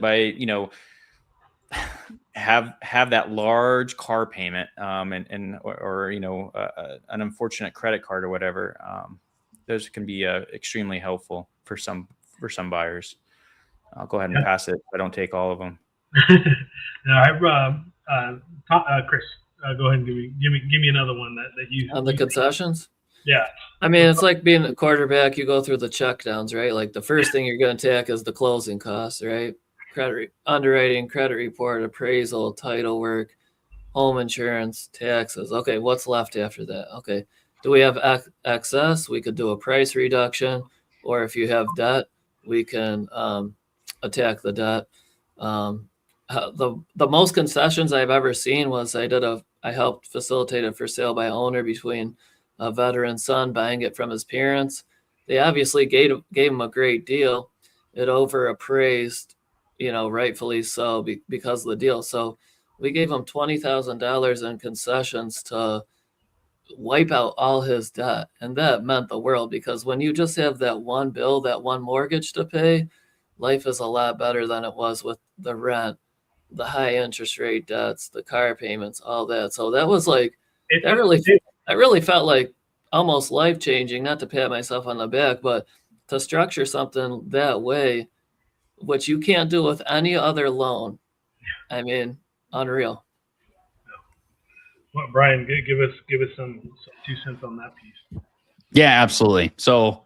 have that large car payment, or an unfortunate credit card or whatever. Those can be extremely helpful for some buyers. I'll go ahead and pass it. I don't take all of them. No, Chris, go ahead and give me another one that you on the concessions. Yeah, I mean, it's like being a quarterback. You go through the check downs, right? Like the first thing you're going to take is the closing costs, right? Underwriting, credit report, appraisal, title work, home insurance, taxes. Okay, what's left after that? Okay, do we have excess? We could do a price reduction, or if you have debt, we can attack the debt. The most concessions I've ever seen was I helped facilitate a for sale by owner between a veteran son buying it from his parents. They obviously gave him a great deal. It overappraised, rightfully so because of the deal. So we gave him $20,000 in concessions to wipe out all his debt. And that meant the world, because when you just have that one bill, that one mortgage to pay, life is a lot better than it was with the rent, the high interest rate debts, the car payments, all that. So that was like, I really felt like almost life-changing, not to pat myself on the back, but to structure something that way, which you can't do with any other loan. I mean, unreal. Well, Brian, give us some 2 cents on that piece. Yeah, absolutely. So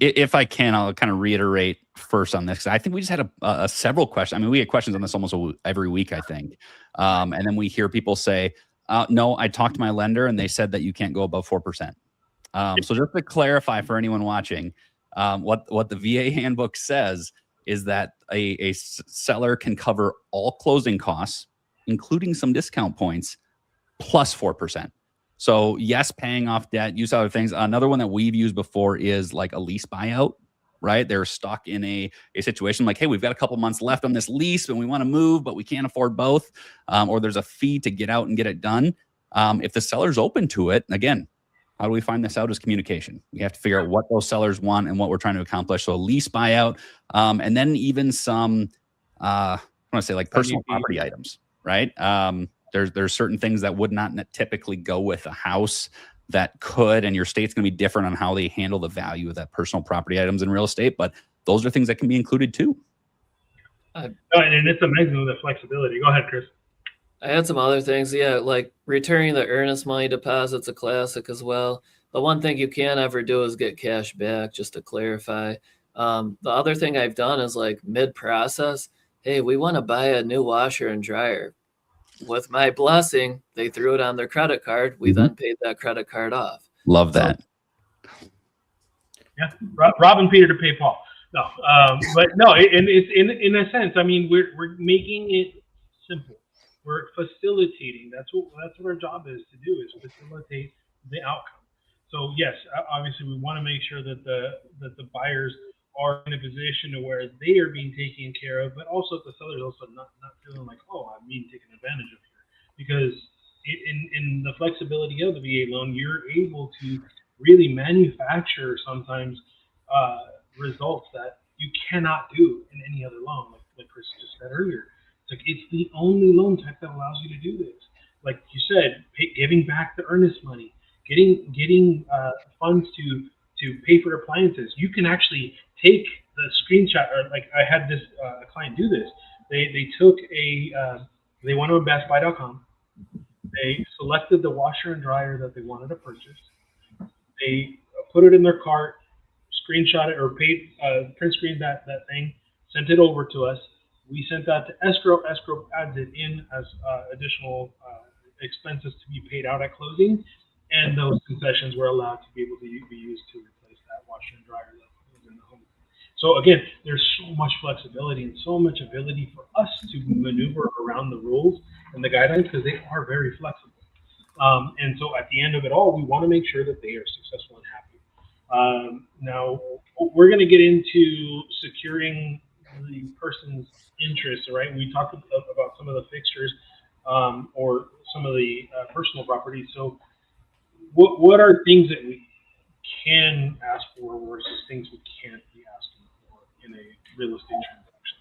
if I can, I'll kind of reiterate first on this. I think we just had a several questions. I mean, we get questions on this almost every week, I think. And then we hear people say, no, I talked to my lender and they said that you can't go above 4%. So just to clarify for anyone watching, What the VA handbook says is that a seller can cover all closing costs, including some discount points, plus 4%. So yes, paying off debt, use other things. Another one that we've used before is like a lease buyout, right? They're stuck in a situation like, hey, we've got a couple months left on this lease and we want to move, but we can't afford both. Or there's a fee to get out and get it done. If the seller's open to it, again, how do we find this out? Is communication. We have to figure out what those sellers want and what we're trying to accomplish. So a lease buyout, and then even some, I want to say like personal property items, right? There's certain things that would not typically go with a house that could, and your state's going to be different on how they handle the value of that personal property items in real estate. But those are things that can be included too. And it's amazing the flexibility. Go ahead, Chris. I had some other things. Yeah, like returning the earnest money deposit's a classic as well. The one thing you can't ever do is get cash back, just to clarify. The other thing I've done is like mid-process, hey, we want to buy a new washer and dryer. With my blessing, they threw it on their credit card. We then paid that credit card off. Love that. Yeah, robbing Peter to pay Paul. No, but no, and it's in a sense. I mean, we're making it simple. We're facilitating. That's what our job is to do, is facilitate the outcome. So yes, obviously we want to make sure that the buyers are in a position to where they are being taken care of, but also the sellers also not feeling like, oh, I'm being taken advantage of here. Because in the flexibility of the VA loan, you're able to really manufacture sometimes results that you cannot do in any other loan, like Chris just said earlier. It's the only loan type that allows you to do this. Like you said, giving back the earnest money, getting funds to pay for appliances. You can actually take the screenshot, or like I had this client do this. They took they went on BestBuy.com. They selected the washer and dryer that they wanted to purchase. They put it in their cart, screenshot it, or print screen that thing, sent it over to us. We sent that to escrow. Escrow adds it in as additional expenses to be paid out at closing, and those concessions were allowed to be able to be used to replace that washer and dryer that was in the home. So again, there's so much flexibility and so much ability for us to maneuver around the rules and the guidelines, because they are very flexible. And so at the end of it all, we want to make sure that they are successful and happy. Now, we're going to get into securing the person's interests, right? We talked about some of the fixtures or some of the personal properties. So what are things that we can ask for versus things we can't be asking for in a real estate transaction?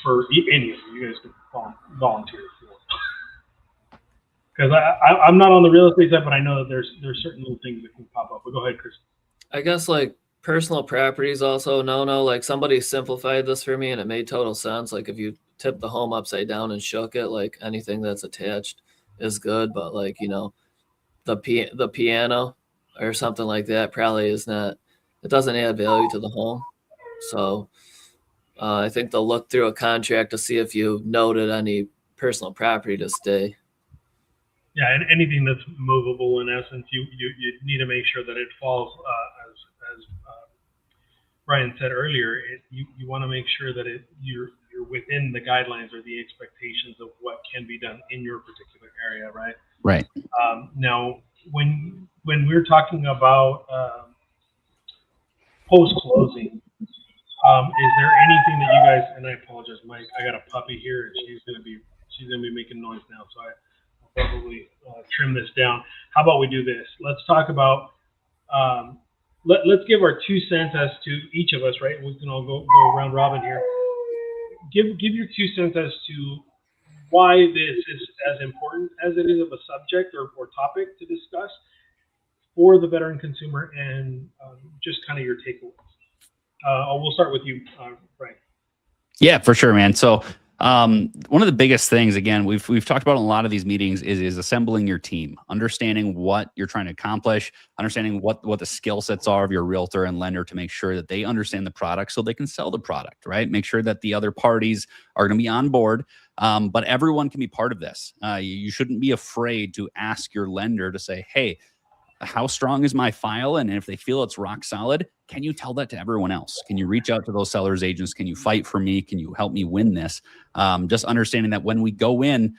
For any of you guys can volunteer for. Because I'm not on the real estate side, but I know that there's certain little things that can pop up. But go ahead, Chris. I guess like personal properties also no. Like somebody simplified this for me and it made total sense. Like if you tip the home upside down and shook it, like anything that's attached is good. But like, you know, the piano or something like that probably is not, it doesn't add value to the home. So I think they'll look through a contract to see if you noted any personal property to stay. Yeah, and anything that's movable, in essence, you need to make sure that it falls, as Brian said earlier. You want to make sure that you're within the guidelines or the expectations of what can be done in your particular area, right? Right. Now, when we're talking about post closing, is there anything that you guys? And I apologize, Mike. I got a puppy here, and she's gonna be making noise now, so I'll probably trim this down. How about we do this? Let's talk about. Let's give our 2 cents as to each of us, right? We can all go round robin here. Give your 2 cents as to why this is as important as it is of a subject or topic to discuss for the veteran consumer, and just kind of your takeaways. We'll start with you, Brian. Yeah, for sure, man. So one of the biggest things, again, we've talked about in a lot of these meetings is assembling your team, understanding what you're trying to accomplish, understanding what the skill sets are of your realtor and lender to make sure that they understand the product so they can sell the product, right? Make sure that the other parties are going to be on board, but everyone can be part of this. You shouldn't be afraid to ask your lender to say, hey, how strong is my file? And if they feel it's rock solid, can you tell that to everyone else? Can you reach out to those sellers agents? Can you fight for me? Can you help me win this? Just understanding that when we go in,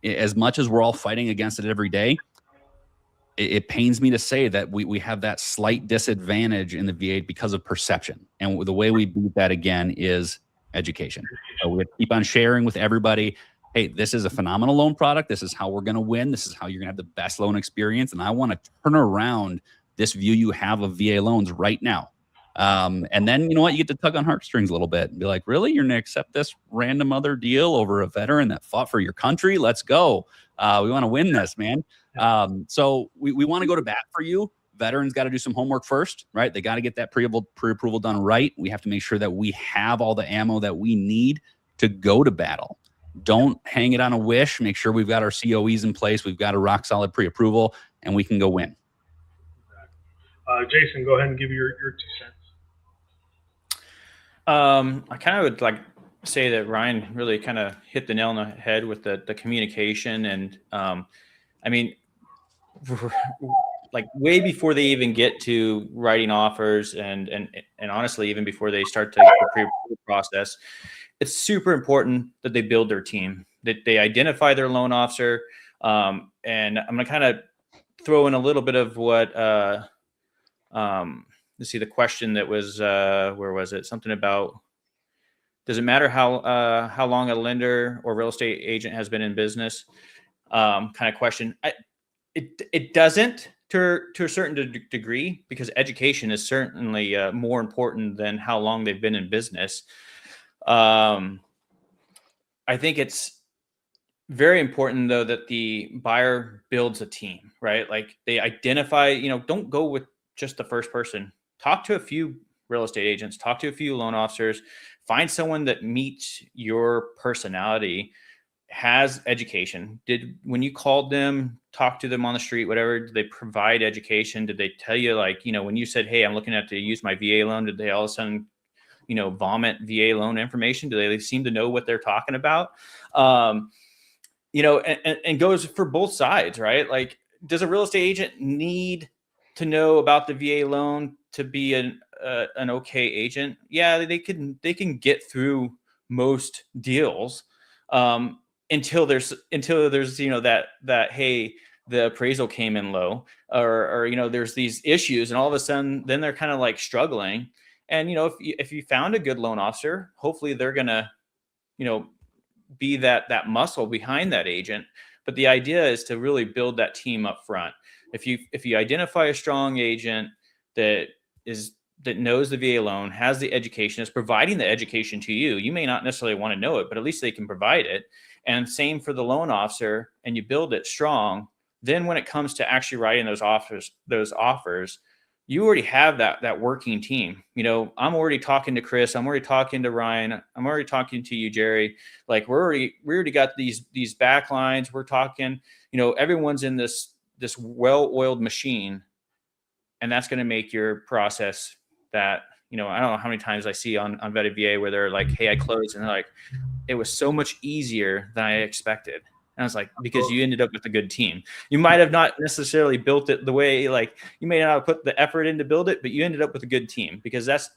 as much as we're all fighting against it every day, it pains me to say that we have that slight disadvantage in the VA because of perception. And the way we beat that again is education. So we keep on sharing with everybody, hey, this is a phenomenal loan product. This is how we're going to win. This is how you're going to have the best loan experience. And I want to turn around this view you have of VA loans right now. And then, you know what, you get to tug on heartstrings a little bit and be like, really? You're going to accept this random other deal over a veteran that fought for your country? Let's go. We want to win this, man. So we want to go to bat for you. Veterans got to do some homework first, right? They got to get that pre-approval done right. We have to make sure that we have all the ammo that we need to go to battle. Don't hang it on a wish. Make sure we've got our COEs in place. We've got a rock solid pre-approval, and we can go win. Jason, go ahead and give your 2 cents. I kind of would like say that Ryan really kind of hit the nail on the head with the communication. And I mean, like way before they even get to writing offers and honestly, even before they start to the pre-approval process, it's super important that they build their team, that they identify their loan officer. And I'm going to kind of throw in a little bit of what, let's see, the question that was, where was it? Something about, does it matter how long a lender or real estate agent has been in business? Kind of question. It doesn't to a certain degree, because education is certainly more important than how long they've been in business. I think it's very important though that the buyer builds a team, right? Like they identify, don't go with just the first person. Talk to a few real estate agents, talk to a few loan officers, find someone that meets your personality, has education. When you called them, talk to them on the street, whatever, did they provide education? Did they tell you, like, when you said, hey, I'm looking at to use my VA loan, did they all of a sudden, vomit VA loan information? Do they seem to know what they're talking about? And goes for both sides, right? Like, does a real estate agent need to know about the VA loan to be an okay agent? Yeah, they can get through most deals until there's that hey, the appraisal came in low, or there's these issues, and all of a sudden then they're kind of like struggling. And if you found a good loan officer, hopefully they're gonna be that muscle behind that agent. But the idea is to really build that team up front. If you identify a strong agent that knows the VA loan, has the education, is providing the education to you, you may not necessarily want to know it, but at least they can provide it. And same for the loan officer, and you build it strong. Then when it comes to actually writing those offers, you already have that working team. I'm already talking to Chris. I'm already talking to Ryan. I'm already talking to you, Jerry. Like we already got these back lines. We're talking, everyone's in this well-oiled machine, and that's going to make your process that, I don't know how many times I see on Vetted VA where they're like, hey, I closed, and they're like, it was so much easier than I expected. And I was like, because you ended up with a good team. You might have not necessarily built it the way, like you may not have put the effort in to build it, but you ended up with a good team, because that's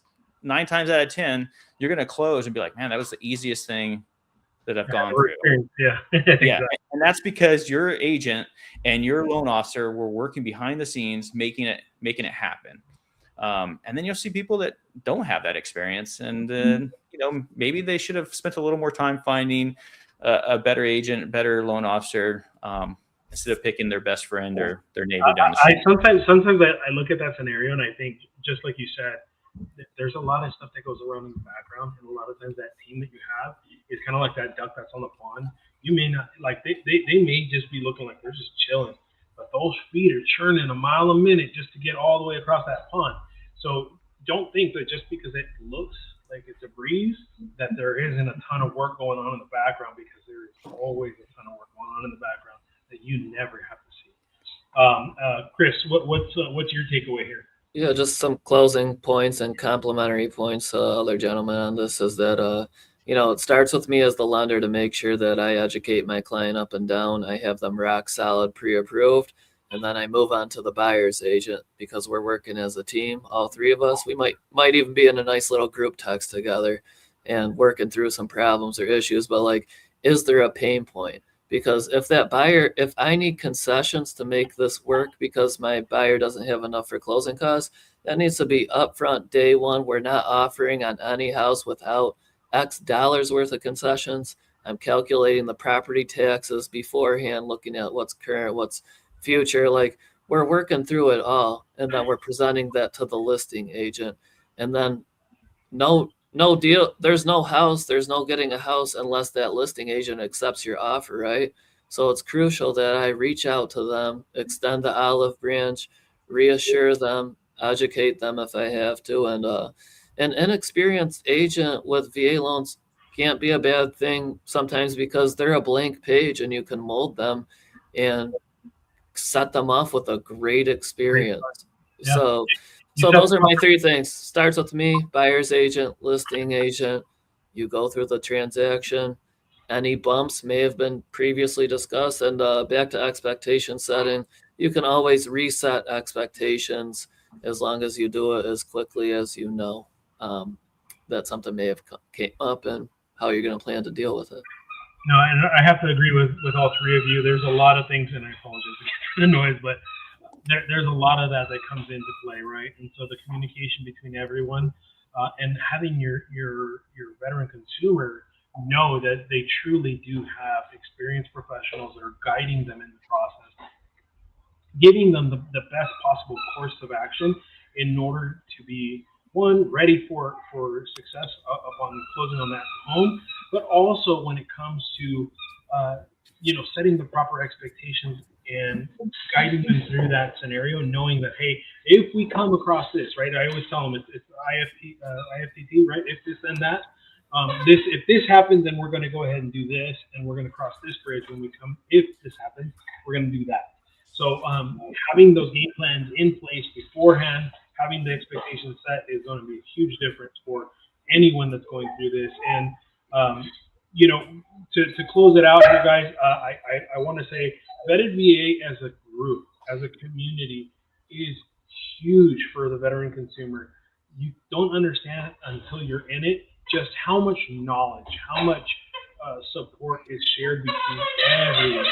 9 times out of 10, you're going to close and be like, man, that was the easiest thing that I've gone through. Yeah. Yeah. And that's because your agent and your loan officer were working behind the scenes, making it happen. And then you'll see people that don't have that experience, and maybe they should have spent a little more time finding a better agent, better loan officer, instead of picking their best friend or their neighbor down the street. Sometimes I look at that scenario and I think, just like you said, there's a lot of stuff that goes around in the background, and a lot of times that team that you have is kind of like that duck that's on the pond. You may not like they may just be looking like they're just chilling, but those feet are churning a mile a minute just to get all the way across that pond. So don't think that just because it looks like it's a breeze that there isn't a ton of work going on in the background, because there is always a ton of work going on in the background that you never have to see. Chris, what's your takeaway here? Yeah, just some closing points and complimentary points, other gentlemen, on this is that, it starts with me as the lender to make sure that I educate my client up and down. I have them rock solid pre-approved. And then I move on to the buyer's agent because we're working as a team, all three of us. We might even be in a nice little group text together and working through some problems or issues. But like, is there a pain point? Because if I need concessions to make this work because my buyer doesn't have enough for closing costs, that needs to be upfront day one. We're not offering on any house without X dollars worth of concessions. I'm calculating the property taxes beforehand, looking at what's current, what's future. Like, we're working through it all, and then we're presenting that to the listing agent. And then no deal, there's no house, there's no getting a house unless that listing agent accepts your offer, right? So it's crucial that I reach out to them, extend the olive branch, reassure them, educate them if I have to. And an inexperienced agent with VA loans can't be a bad thing sometimes because they're a blank page and you can mold them and set them off with a great experience. Yeah. So those are my three things. Starts with me, buyer's agent, listing agent. You go through the transaction. Any bumps may have been previously discussed. And back to expectation setting, you can always reset expectations as long as you do it as quickly as you know that something may have came up and how you're going to plan to deal with it. No, and I have to agree with all three of you. There's a lot of things, and I apologize for the noise, but there's a lot of that comes into play, right? And so the communication between everyone and having your veteran consumer know that they truly do have experienced professionals that are guiding them in the process, giving them the best possible course of action in order to be, one, ready for success upon closing on that home, but also when it comes to setting the proper expectations and guiding them through that scenario, knowing that, hey, if we come across this, right? I always tell them it's IFTT, right? If this and that. If this happens, then we're going to go ahead and do this, and we're going to cross this bridge when we come. If this happens, we're going to do that. So having those game plans in place beforehand, having the expectations set is going to be a huge difference for anyone that's going through this. And to close it out here, guys, I want to say Vetted VA as a group, as a community, is huge for the veteran consumer. You don't understand until you're in it just how much knowledge, how much support is shared between everyone.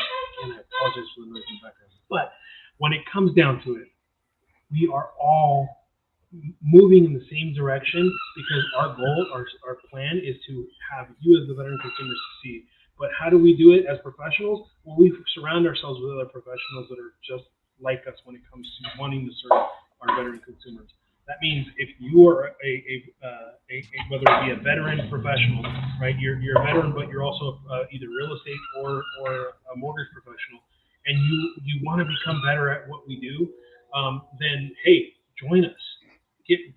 And I apologize for the noise in the background. But when it comes down to it, we are all moving in the same direction because our goal, our plan is to have you as the veteran consumer succeed. But how do we do it as professionals? Well, we surround ourselves with other professionals that are just like us when it comes to wanting to serve our veteran consumers. That means if you are whether it be a veteran professional, right? You're a veteran, but you're also either real estate or a mortgage professional, and you want to become better at what we do, then hey, join us.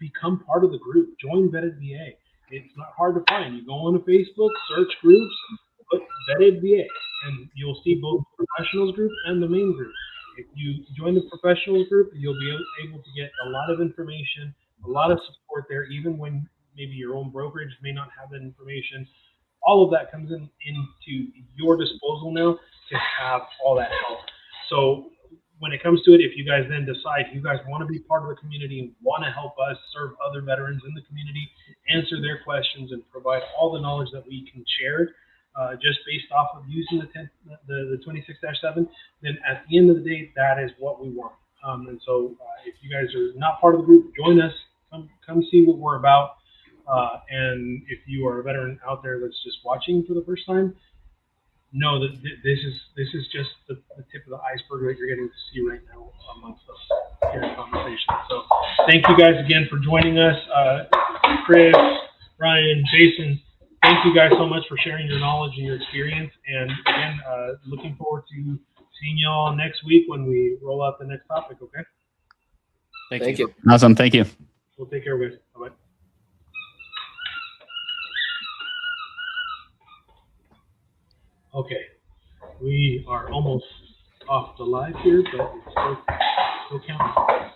Become part of the group. Join Vetted VA. It's not hard to find. You go on to Facebook, search groups, put Vetted VA, and you'll see both the professionals group and the main group. If you join the professionals group, you'll be able to get a lot of information, a lot of support there, even when maybe your own brokerage may not have that information. All of that comes into your disposal now to have all that help. So when it comes to it, if you guys then decide you guys want to be part of the community and want to help us serve other veterans in the community, answer their questions, and provide all the knowledge that we can share, just based off of using the 26-7, then at the end of the day, that is what we want. And so if you guys are not part of the group, join us. Come see what we're about. And if you are a veteran out there that's just watching for the first time, know that this is just the tip of the iceberg that you're getting to see right now amongst us here in conversation. So thank you guys again for joining us. Chris, Ryan, Jason, thank you guys so much for sharing your knowledge and your experience. And again, looking forward to seeing you all next week when we roll out the next topic, okay? Thank you. Awesome. Thank you. We'll take care, guys. Bye-bye. Okay, we are almost off the live here, but it's still counting.